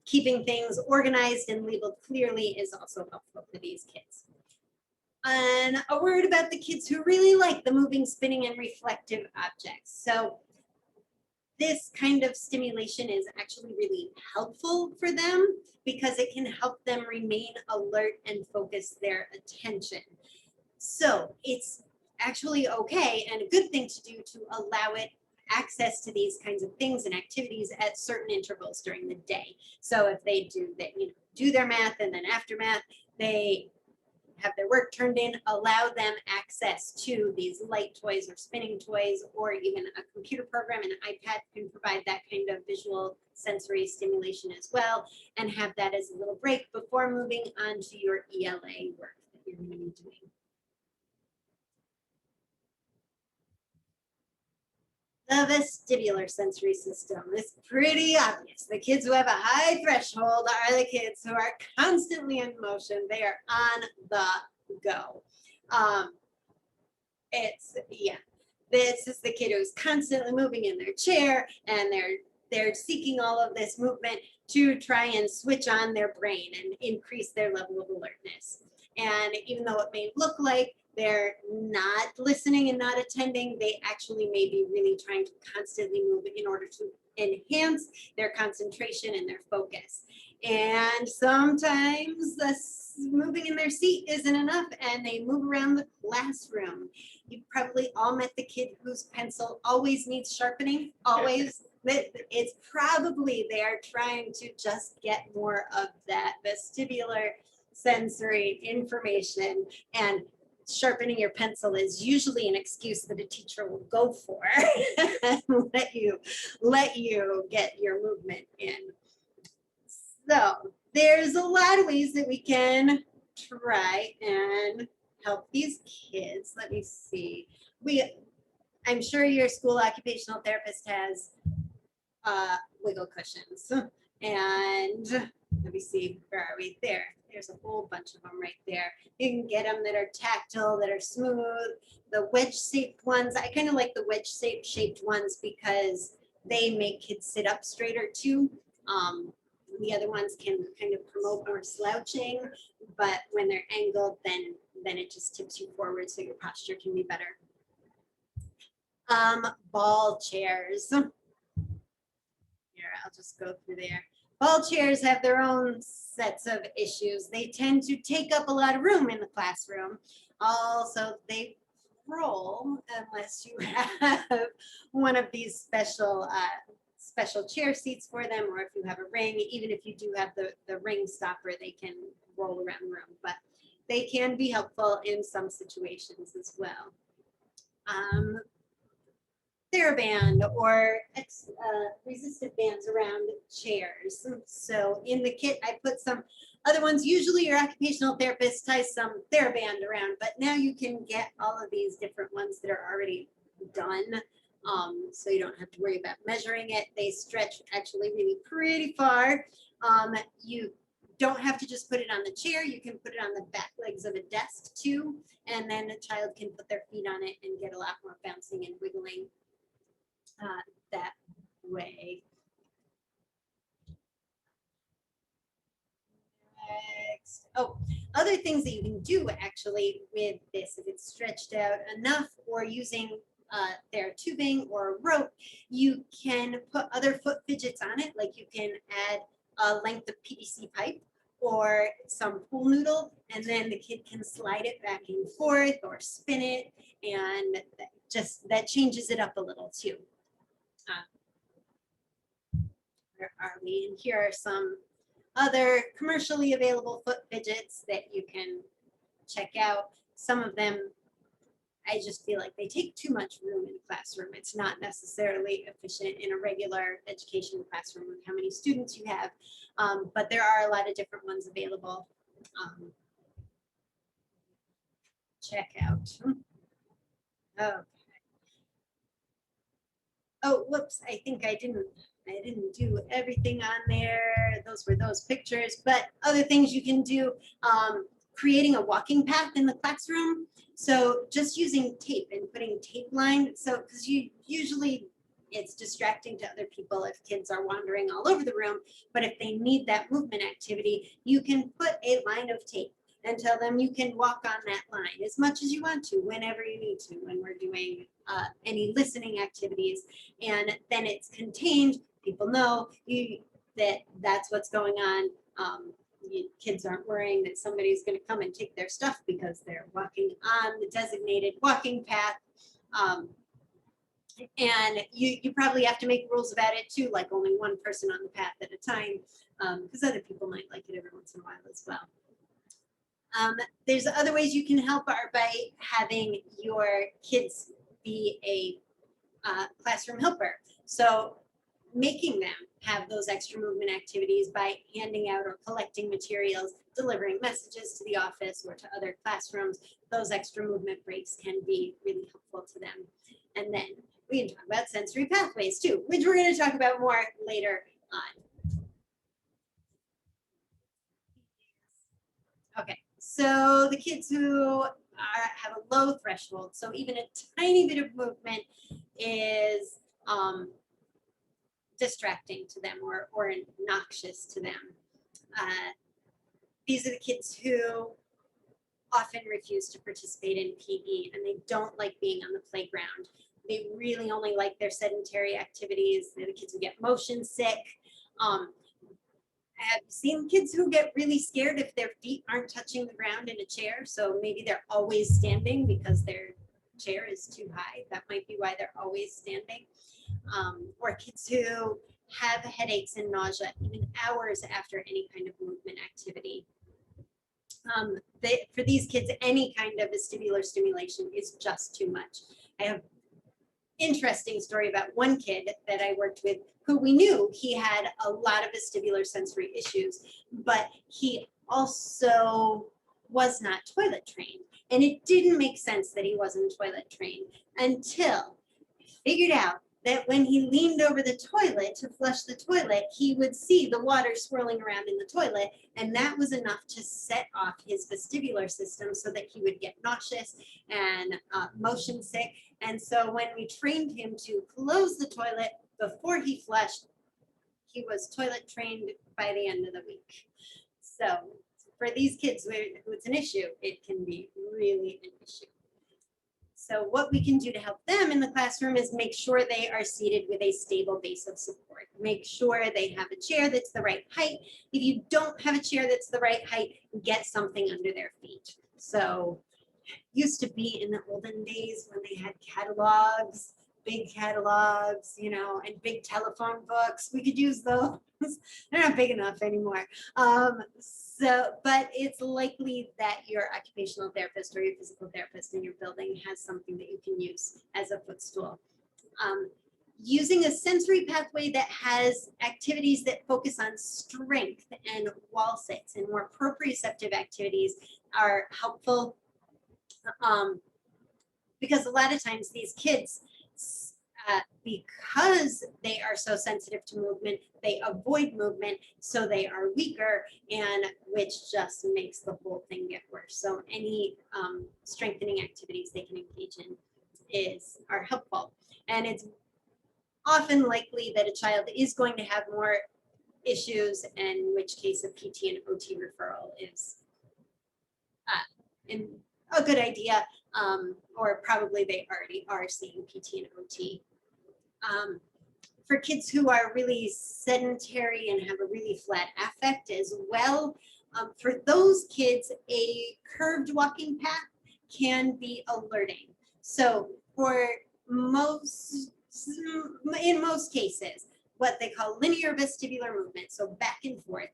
Keeping things organized and labeled clearly is also helpful for these kids. And a word about the kids who really like the moving, spinning, and reflective objects. So this kind of stimulation is actually really helpful for them because it can help them remain alert and focus their attention. So it's actually okay and a good thing to do to allow it access to these kinds of things and activities at certain intervals during the day. So if they do their math, and then after math, they have their work turned in, allow them access to these light toys or spinning toys, or even a computer program. And an iPad can provide that kind of visual sensory stimulation as well, and have that as a little break before moving on to your ELA work that you're going to be doing. The vestibular sensory system is pretty obvious. The kids who have a high threshold are the kids who are constantly in motion. They are on the go. This is the kid who's constantly moving in their chair, and they're seeking all of this movement to try and switch on their brain and increase their level of alertness. And even though it may look like they're not listening and not attending, they actually may be really trying to constantly move in order to enhance their concentration and their focus. And sometimes moving in their seat isn't enough and they move around the classroom. You probably all met the kid whose pencil always needs sharpening, always. It's probably they're trying to just get more of that vestibular sensory information, and sharpening your pencil is usually an excuse that a teacher will go for and let you get your movement in. So there's a lot of ways that we can try and help these kids. Let me see. I'm sure your school occupational therapist has wiggle cushions. And let me see, where are we? There. There's a whole bunch of them right there. You can get them that are tactile, that are smooth. The wedge-shaped ones, I kind of like the wedge-shaped ones because they make kids sit up straighter too. The other ones can kind of promote more slouching, but when they're angled, then it just tips you forward so your posture can be better. Ball chairs. Here, I'll just go through there. Ball chairs have their own sets of issues. They tend to take up a lot of room in the classroom. Also, they roll unless you have one of these special chair seats for them, or if you have a ring. Even if you do have the ring stopper, they can roll around the room, but they can be helpful in some situations as well. TheraBand or resistive bands around chairs. So in the kit, I put some other ones. Usually your occupational therapist ties some TheraBand around, but now you can get all of these different ones that are already done. So you don't have to worry about measuring it. They stretch actually really pretty far. You don't have to just put it on the chair. You can put it on the back legs of a desk too. And then a child can put their feet on it and get a lot more bouncing and wiggling that way. Next. Oh, other things that you can do actually with this, if it's stretched out enough, or using their tubing or rope, you can put other foot fidgets on it. Like you can add a length of PVC pipe or some pool noodle, and then the kid can slide it back and forth or spin it, and that changes it up a little too. Where are we? And here are some other commercially available foot fidgets that you can check out. Some of them, I just feel like they take too much room in the classroom. It's not necessarily efficient in a regular education classroom with how many students you have, but there are a lot of different ones available. Check out. Okay. Oh, whoops, I think I didn't do everything on there. Those were those pictures, but other things you can do, creating a walking path in the classroom. So just using tape and putting tape line. So, because usually it's distracting to other people if kids are wandering all over the room, but if they need that movement activity, you can put a line of tape and tell them you can walk on that line as much as you want to, whenever you need to, when we're doing any listening activities. And then it's contained. People know that's what's going on. Kids aren't worrying that somebody's going to come and take their stuff because they're walking on the designated walking path. And you probably have to make rules about it too, like only one person on the path at a time, because other people might like it every once in a while as well. There's other ways you can help are by having your kids be a classroom helper. So making them have those extra movement activities by handing out or collecting materials, delivering messages to the office or to other classrooms. Those extra movement breaks can be really helpful to them. And then we can talk about sensory pathways too, which we're going to talk about more later on. Okay, so the kids who have a low threshold, so even a tiny bit of movement is distracting to them or noxious to them. These are the kids who often refuse to participate in PE, and they don't like being on the playground. They really only like their sedentary activities. They're the kids who get motion sick. have seen kids who get really scared if their feet aren't touching the ground in a chair. So maybe they're always standing because their chair is too high. That might be why they're always standing. Or kids who have headaches and nausea even hours after any kind of movement activity. For these kids, any kind of vestibular stimulation is just too much. I have interesting story about one kid that I worked with who we knew he had a lot of vestibular sensory issues, but he also was not toilet trained. And it didn't make sense that he wasn't toilet trained until I figured out that when he leaned over the toilet to flush the toilet, he would see the water swirling around in the toilet, and that was enough to set off his vestibular system so that he would get nauseous and motion sick. And so when we trained him to close the toilet before he flushed, he was toilet trained by the end of the week. So for these kids who it's an issue, it can be really an issue. So what we can do to help them in the classroom is make sure they are seated with a stable base of support. Make sure they have a chair that's the right height. If you don't have a chair that's the right height, get something under their feet. So used to be in the olden days when they had catalogs, big catalogs, you know, and big telephone books. We could use those. They're not big enough anymore. But it's likely that your occupational therapist or your physical therapist in your building has something that you can use as a footstool. Using a sensory pathway that has activities that focus on strength and wall sits and more proprioceptive activities are helpful. Because a lot of times these kids, because they are so sensitive to movement, they avoid movement, so they are weaker, and which just makes the whole thing get worse. So any strengthening activities they can engage in are helpful. And it's often likely that a child is going to have more issues, in which case a PT and OT referral is a good idea, or probably they already are seeing PT and OT. For kids who are really sedentary and have a really flat affect as well, for those kids, a curved walking path can be alerting. So in most cases, what they call linear vestibular movement, so back and forth,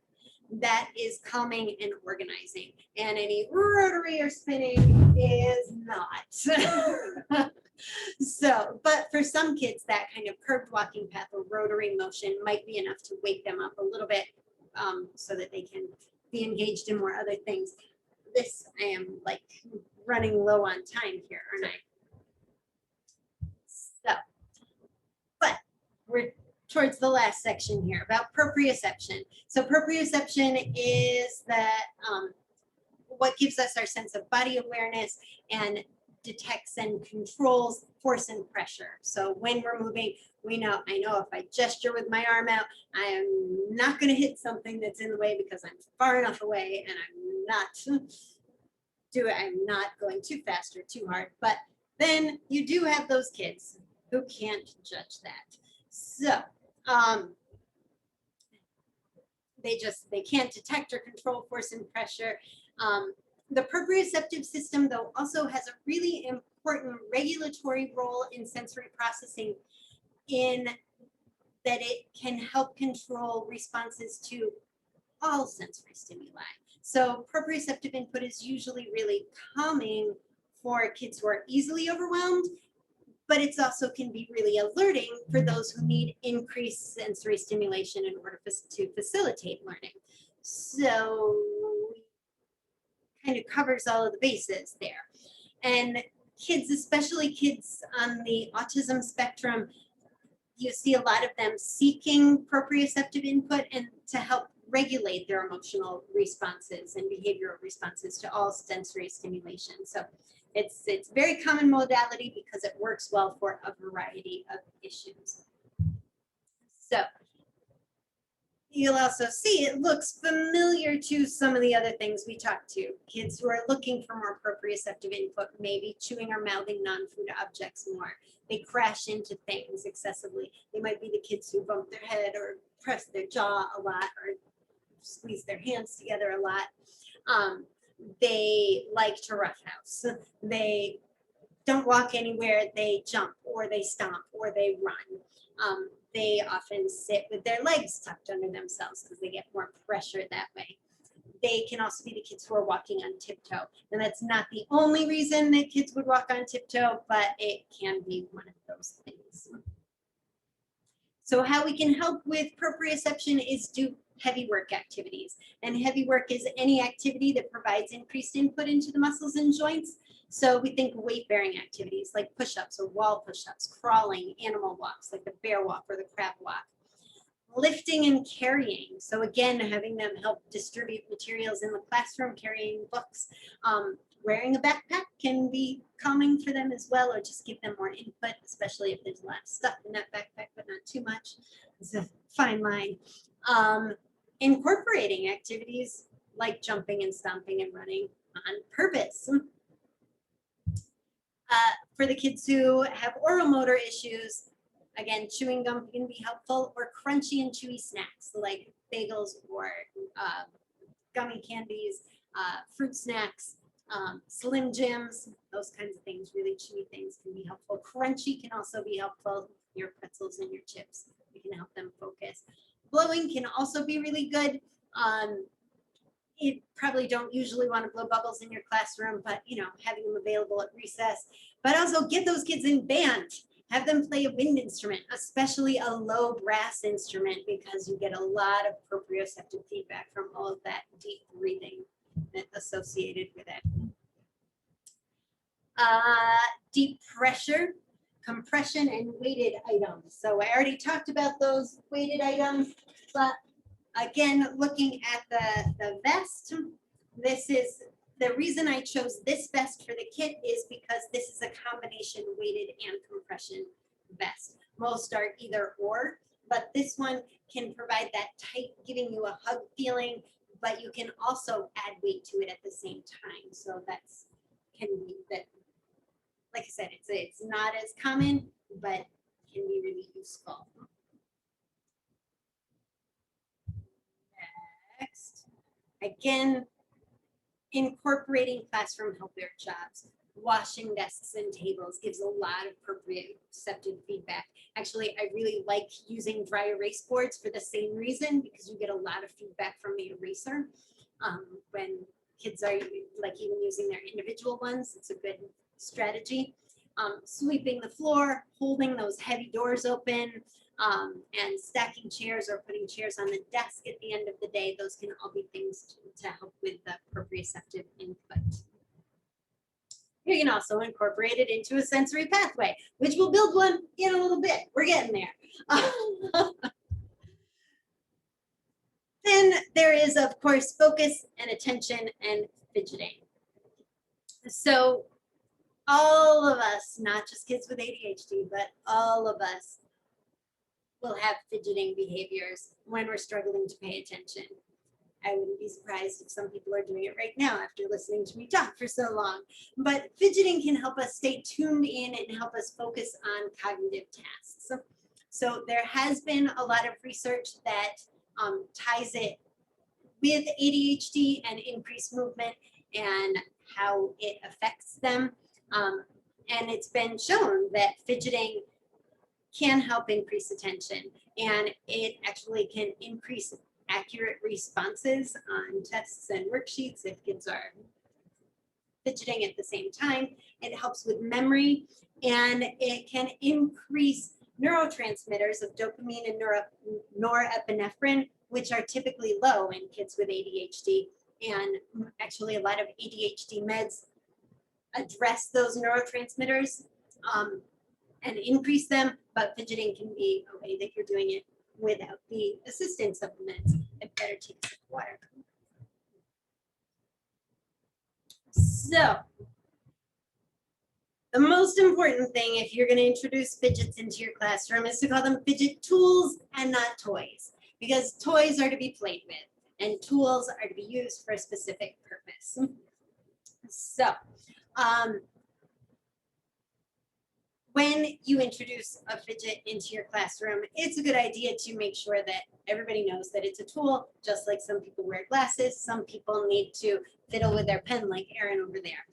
that is calming and organizing, and any rotary or spinning is not. So, but for some kids, that kind of curved walking path or rotary motion might be enough to wake them up a little bit, so that they can be engaged in more other things. I am like running low on time here, aren't I? So, but we're towards the last section here about proprioception. So proprioception is that what gives us our sense of body awareness and detects and controls force and pressure. So when we're moving, I know if I gesture with my arm out, I am not going to hit something that's in the way because I'm far enough away, and I'm not going too fast or too hard. But then you do have those kids who can't judge that. So they can't detect or control force and pressure. The proprioceptive system, though, also has a really important regulatory role in sensory processing, in that it can help control responses to all sensory stimuli. So proprioceptive input is usually really calming for kids who are easily overwhelmed, but it's also can be really alerting for those who need increased sensory stimulation in order to facilitate learning. So kind of covers all of the bases there. And kids, especially kids on the autism spectrum, you see a lot of them seeking proprioceptive input and to help regulate their emotional responses and behavioral responses to all sensory stimulation. So it's very common modality because it works well for a variety of issues. So you'll also see it looks familiar to some of the other things we talked to. Kids who are looking for more proprioceptive input, maybe chewing or mouthing non-food objects more. They crash into things excessively. They might be the kids who bump their head or press their jaw a lot or squeeze their hands together a lot. They like to roughhouse. They don't walk anywhere, they jump or they stomp or they run. They often sit with their legs tucked under themselves because they get more pressure that way. They can also be the kids who are walking on tiptoe. And that's not the only reason that kids would walk on tiptoe, but it can be one of those things. So how we can help with proprioception is do heavy work activities. And heavy work is any activity that provides increased input into the muscles and joints. So we think weight-bearing activities like push-ups or wall push-ups, crawling, animal walks like the bear walk or the crab walk. Lifting and carrying. So again, having them help distribute materials in the classroom, carrying books. Wearing a backpack can be calming for them as well, or just give them more input, especially if there's a lot of stuff in that backpack, but not too much. It's a fine line. Incorporating activities like jumping and stomping and running on purpose. For the kids who have oral motor issues, again, chewing gum can be helpful, or crunchy and chewy snacks like bagels or gummy candies, fruit snacks, Slim Jims, those kinds of things, really chewy things can be helpful. Crunchy can also be helpful, your pretzels and your chips. You can help them focus. Blowing can also be really good. You probably don't usually want to blow bubbles in your classroom, but you know, having them available at recess. But also get those kids in band. Have them play a wind instrument, especially a low brass instrument, because you get a lot of proprioceptive feedback from all of that deep breathing associated with it. Deep pressure, compression, and weighted items. So I already talked about those weighted items, but again, looking at the vest, this is the reason I chose this vest for the kit is because this is a combination weighted and compression vest. Most are either or, but this one can provide that tight, giving you a hug feeling, but you can also add weight to it at the same time. So that's can be that, like I said, it's not as common, but can be really useful. Next, again, incorporating classroom helper jobs. Washing desks and tables gives a lot of proprioceptive feedback. Actually, I really like using dry erase boards for the same reason, because you get a lot of feedback from the eraser. When kids are like even using their individual ones, it's a good strategy. Sweeping the floor, holding those heavy doors open, and stacking chairs or putting chairs on the desk at the end of the day. Those can all be things to help with the proprioceptive input. You can also incorporate it into a sensory pathway, which we'll build one in a little bit. We're getting there. Then there is, of course, focus and attention and fidgeting. So all of us, not just kids with ADHD, but all of us will have fidgeting behaviors when we're struggling to pay attention. I wouldn't be surprised if some people are doing it right now after listening to me talk for so long. But fidgeting can help us stay tuned in and help us focus on cognitive tasks. So there has been a lot of research that ties it with ADHD and increased movement and how it affects them. And it's been shown that fidgeting can help increase attention, and it actually can increase accurate responses on tests and worksheets if kids are fidgeting at the same time. It helps with memory, and it can increase neurotransmitters of dopamine and norepinephrine, which are typically low in kids with ADHD. And actually a lot of ADHD meds address those neurotransmitters and increase them, but fidgeting can be a way that you're doing it without the assistance of the meds. I better take some water. So the most important thing if you're going to introduce fidgets into your classroom is to call them fidget tools and not toys, because toys are to be played with and tools are to be used for a specific purpose. So when you introduce a fidget into your classroom, it's a good idea to make sure that everybody knows that it's a tool, just like some people wear glasses, some people need to fiddle with their pen like Aaron over there.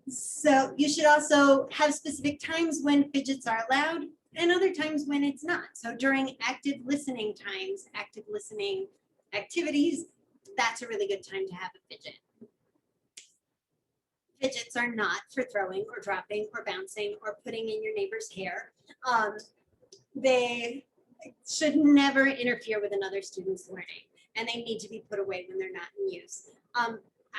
So you should also have specific times when fidgets are allowed and other times when it's not. So during active listening times, active listening activities, that's a really good time to have a fidget. Fidgets are not for throwing or dropping or bouncing or putting in your neighbor's hair. They should never interfere with another student's learning, and they need to be put away when they're not in use.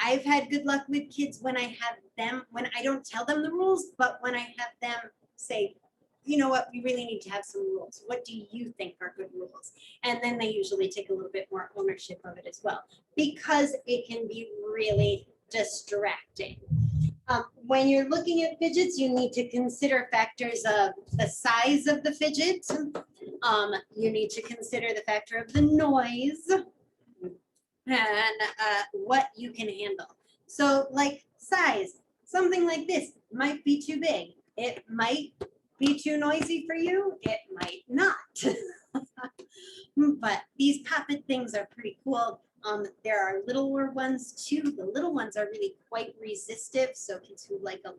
I've had good luck with kids when I have them, when I don't tell them the rules, but when I have them say, you know what, we really need to have some rules. What do you think are good rules? And then they usually take a little bit more ownership of it as well, because it can be really distracting. When you're looking at fidgets, you need to consider factors of the size of the fidget. You need to consider the factor of the noise and what you can handle. So like size, something like this might be too big. It might be too noisy for you. It might not. But these poppet things are pretty cool. There are littler ones too. The little ones are really quite resistive. So kids who like a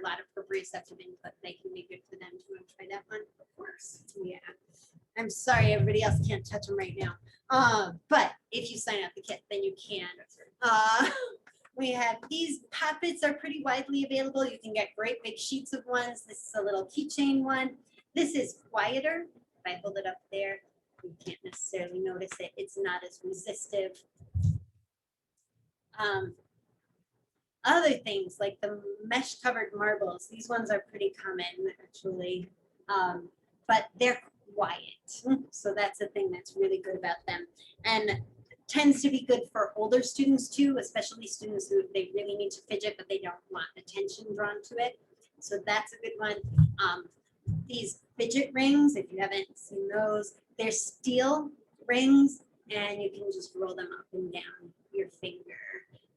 lot of proprioceptive input, they can be good for them. Do you want to try that one? Of course. Yeah. I'm sorry, everybody else can't touch them right now. But if you sign up the kit, then you can. We have these poppets are pretty widely available. You can get great big sheets of ones. This is a little keychain one. This is quieter. If I hold it up there, you can't necessarily notice it. It's not as resistive. Other things like the mesh covered marbles. These ones are pretty common actually, but they're quiet. So that's the thing that's really good about them. And tends to be good for older students too, especially students who they really need to fidget, but they don't want attention drawn to it. So that's a good one. These fidget rings, if you haven't seen those, they're steel rings and you can just roll them up and down your finger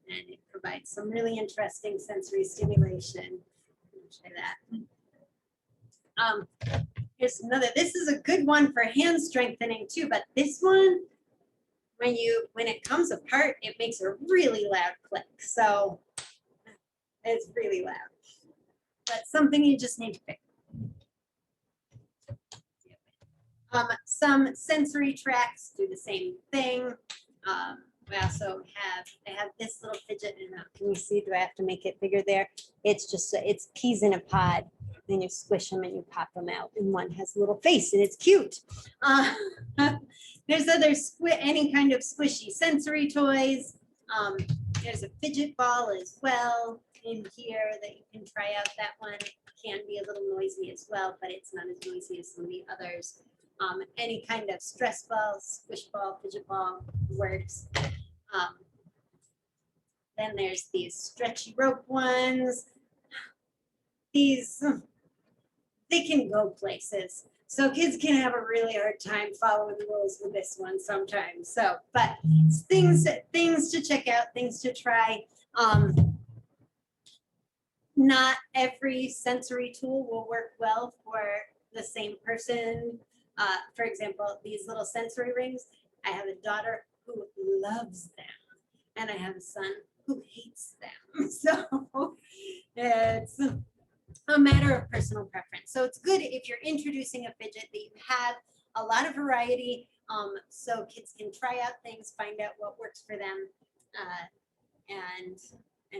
and it provides some really interesting sensory stimulation. Try that. Here's another, this is a good one for hand strengthening too, but this one, when it comes apart, it makes a really loud click. So it's really loud. That's something you just need to pick. Some sensory tracks do the same thing. We also have this little fidget. And can you see? Do I have to make it bigger there? It's just it's peas in a pod. Then you squish them and you pop them out, and one has a little face, and it's cute. There's other any kind of squishy sensory toys. There's a fidget ball as well in here that you can try out. That one can be a little noisy as well, but it's not as noisy as some of the others. Any kind of stress ball, squish ball, fidget ball works. Then there's these stretchy rope ones. These, they can go places. So kids can have a really hard time following the rules with this one sometimes. So, but things to check out, things to try. Not every sensory tool will work well for the same person. For example, these little sensory rings, I have a daughter who loves them, and I have a son who hates them. So it's a matter of personal preference. So it's good if you're introducing a fidget that you have a lot of variety, so kids can try out things, find out what works for them, and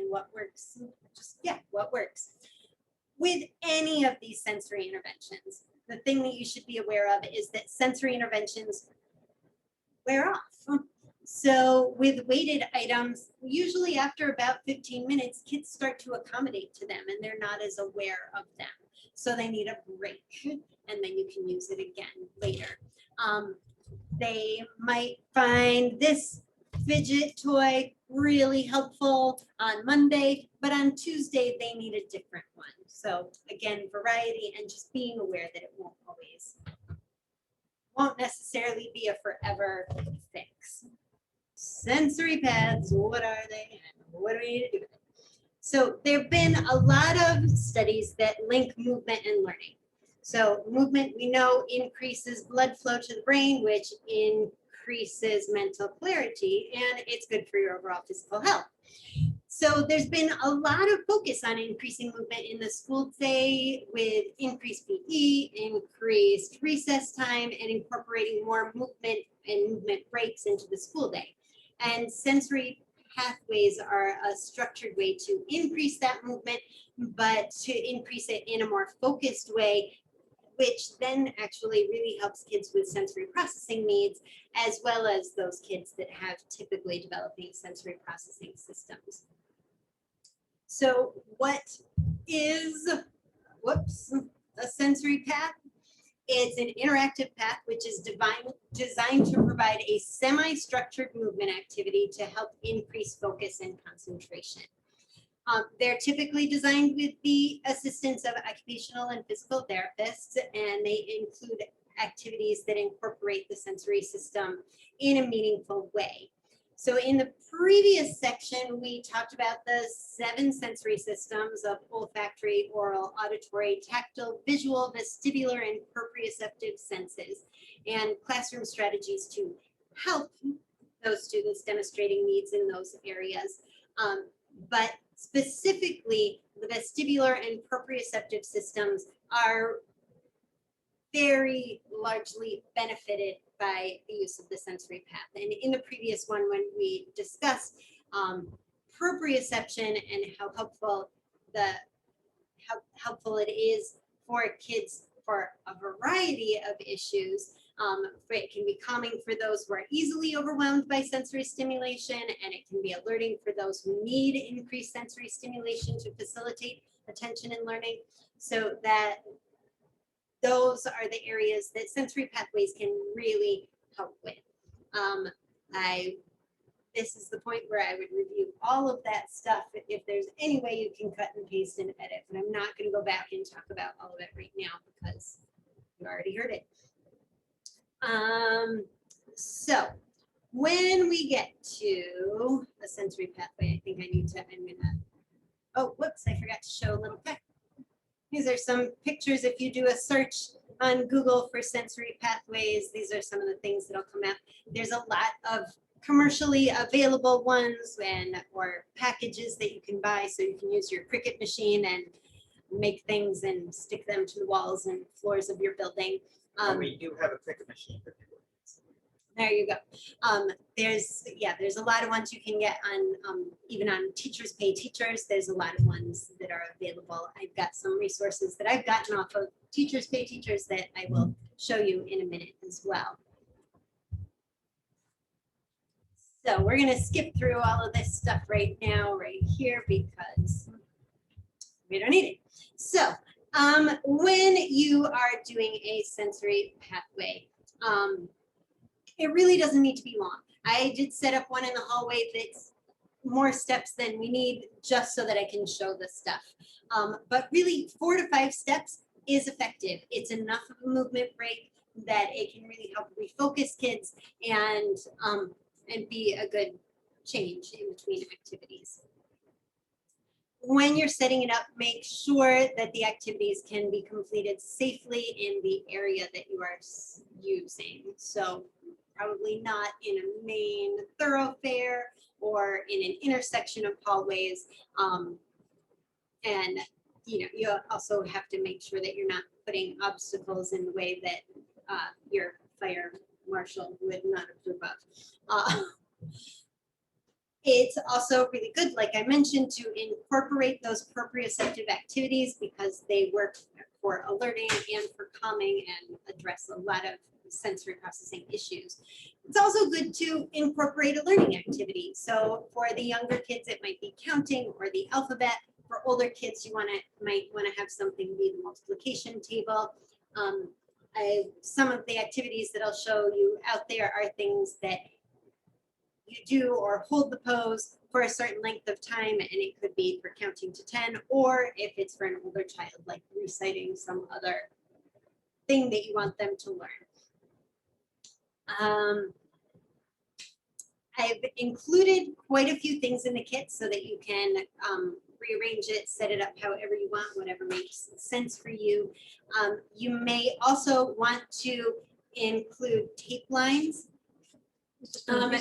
what works, just what works. With any of these sensory interventions, the thing that you should be aware of is that sensory interventions wear off. So with weighted items, usually after about 15 minutes, kids start to accommodate to them and they're not as aware of them. So they need a break and then you can use it again later. They might find this fidget toy really helpful on Monday, but on Tuesday they need a different one. So again, variety and just being aware that it won't necessarily be a forever fix. Sensory pads, what are they? And what do we need to do with them? So there have been a lot of studies that link movement and learning. So movement, we know, increases blood flow to the brain, which increases mental clarity, and it's good for your overall physical health. So there's been a lot of focus on increasing movement in the school day with increased PE, increased recess time, and incorporating more movement and movement breaks into the school day. And sensory pathways are a structured way to increase that movement, but to increase it in a more focused way, which then actually really helps kids with sensory processing needs, as well as those kids that have typically developing sensory processing systems. So what is, a sensory path? It's an interactive path which is designed to provide a semi-structured movement activity to help increase focus and concentration. They're typically designed with the assistance of occupational and physical therapists, and they include activities that incorporate the sensory system in a meaningful way. So in the previous section, we talked about the 7 sensory systems of olfactory, oral, auditory, tactile, visual, vestibular, and proprioceptive senses, and classroom strategies to help those students demonstrating needs in those areas. But specifically, the vestibular and proprioceptive systems are very largely benefited by the use of the sensory path. And in the previous one, when we discussed proprioception and how helpful it is for kids for a variety of issues, it can be calming for those who are easily overwhelmed by sensory stimulation, and it can be alerting for those who need increased sensory stimulation to facilitate attention and learning. So that those are the areas that sensory pathways can really help with. This is the point where I would review all of that stuff if there's any way you can cut and paste and edit, but I'm not going to go back and talk about all of it right now because you already heard it. So when we get to a sensory pathway, I think oh, whoops, I forgot to show a little pic. These are some pictures. If you do a search on Google for sensory pathways, these are some of the things that'll come out. There's a lot of commercially available ones or packages that you can buy, so you can use your Cricut machine and make things and stick them to the walls and floors of your building. We do have a Cricut machine for people. There you go. There's a lot of ones you can get on, even on Teachers Pay Teachers. There's a lot of ones that are available. I've got some resources that I've gotten off of Teachers Pay Teachers that I will show you in a minute as well. So we're going to skip through all of this stuff right now, right here, because we don't need it. So when you are doing a sensory pathway, it really doesn't need to be long. I did set up one in the hallway that's more steps than we need just so that I can show the stuff. But really 4 to 5 steps is effective. It's enough of a movement break that it can really help refocus kids and be a good change in between activities. When you're setting it up, make sure that the activities can be completed safely in the area that you are using. So probably not in a main thoroughfare or in an intersection of hallways. And you also have to make sure that you're not putting obstacles in the way that your fire marshal would not approve of. It's also really good, like I mentioned, to incorporate those proprioceptive activities because they work for alerting and for calming and address a lot of sensory processing issues. It's also good to incorporate a learning activity. So for the younger kids, it might be counting or the alphabet. For older kids, you might want to have something be the multiplication table. Some of the activities that I'll show you out there are things that you do or hold the pose for a certain length of time, and it could be for counting to 10, or if it's for an older child, like reciting some other thing that you want them to learn. I've included quite a few things in the kit so that you can rearrange it, set it up however you want, whatever makes sense for you. You may also want to include tape lines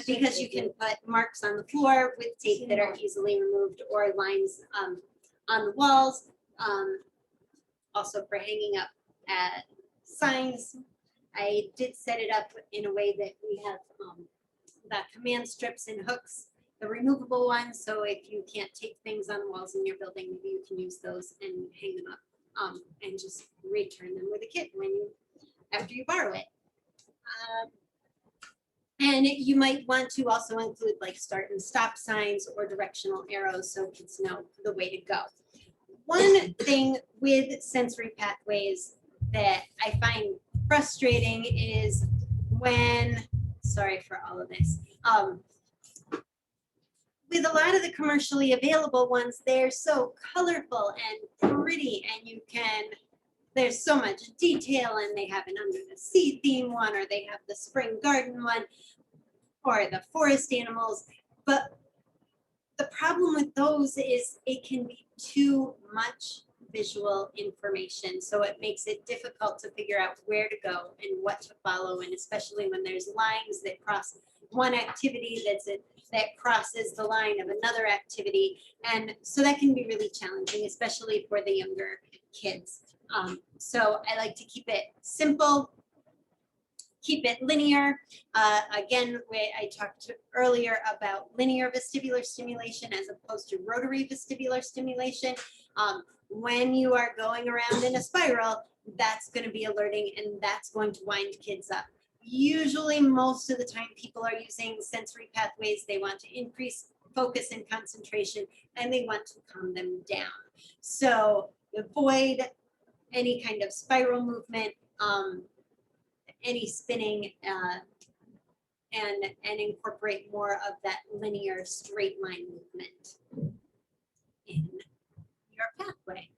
because you can put marks on the floor with tape that are easily removed, or lines on the walls. Also for hanging up signs. I did set it up in a way that we have the command strips and hooks, the removable ones. So if you can't take things on the walls in your building, maybe you can use those and hang them up and just return them with a kit after you borrow it. And you might want to also include like start and stop signs or directional arrows so kids know the way to go. One thing with sensory pathways that I find frustrating is when, sorry for all of this, with a lot of the commercially available ones, they're so colorful and pretty, and you can, there's so much detail, and they have an under the sea theme one, or they have the spring garden one, or the forest animals. But the problem with those is it can be too much visual information. So it makes it difficult to figure out where to go and what to follow. And especially when there's lines that cross one activity that crosses the line of another activity. And so that can be really challenging, especially for the younger kids. So I like to keep it simple, keep it linear. Again, I talked earlier about linear vestibular stimulation as opposed to rotary vestibular stimulation. When you are going around in a spiral, that's going to be alerting, and that's going to wind kids up. Usually, most of the time, people are using sensory pathways. They want to increase focus and concentration, and they want to calm them down. So avoid any kind of spiral movement, any spinning, and incorporate more of that linear straight line movement in your pathway.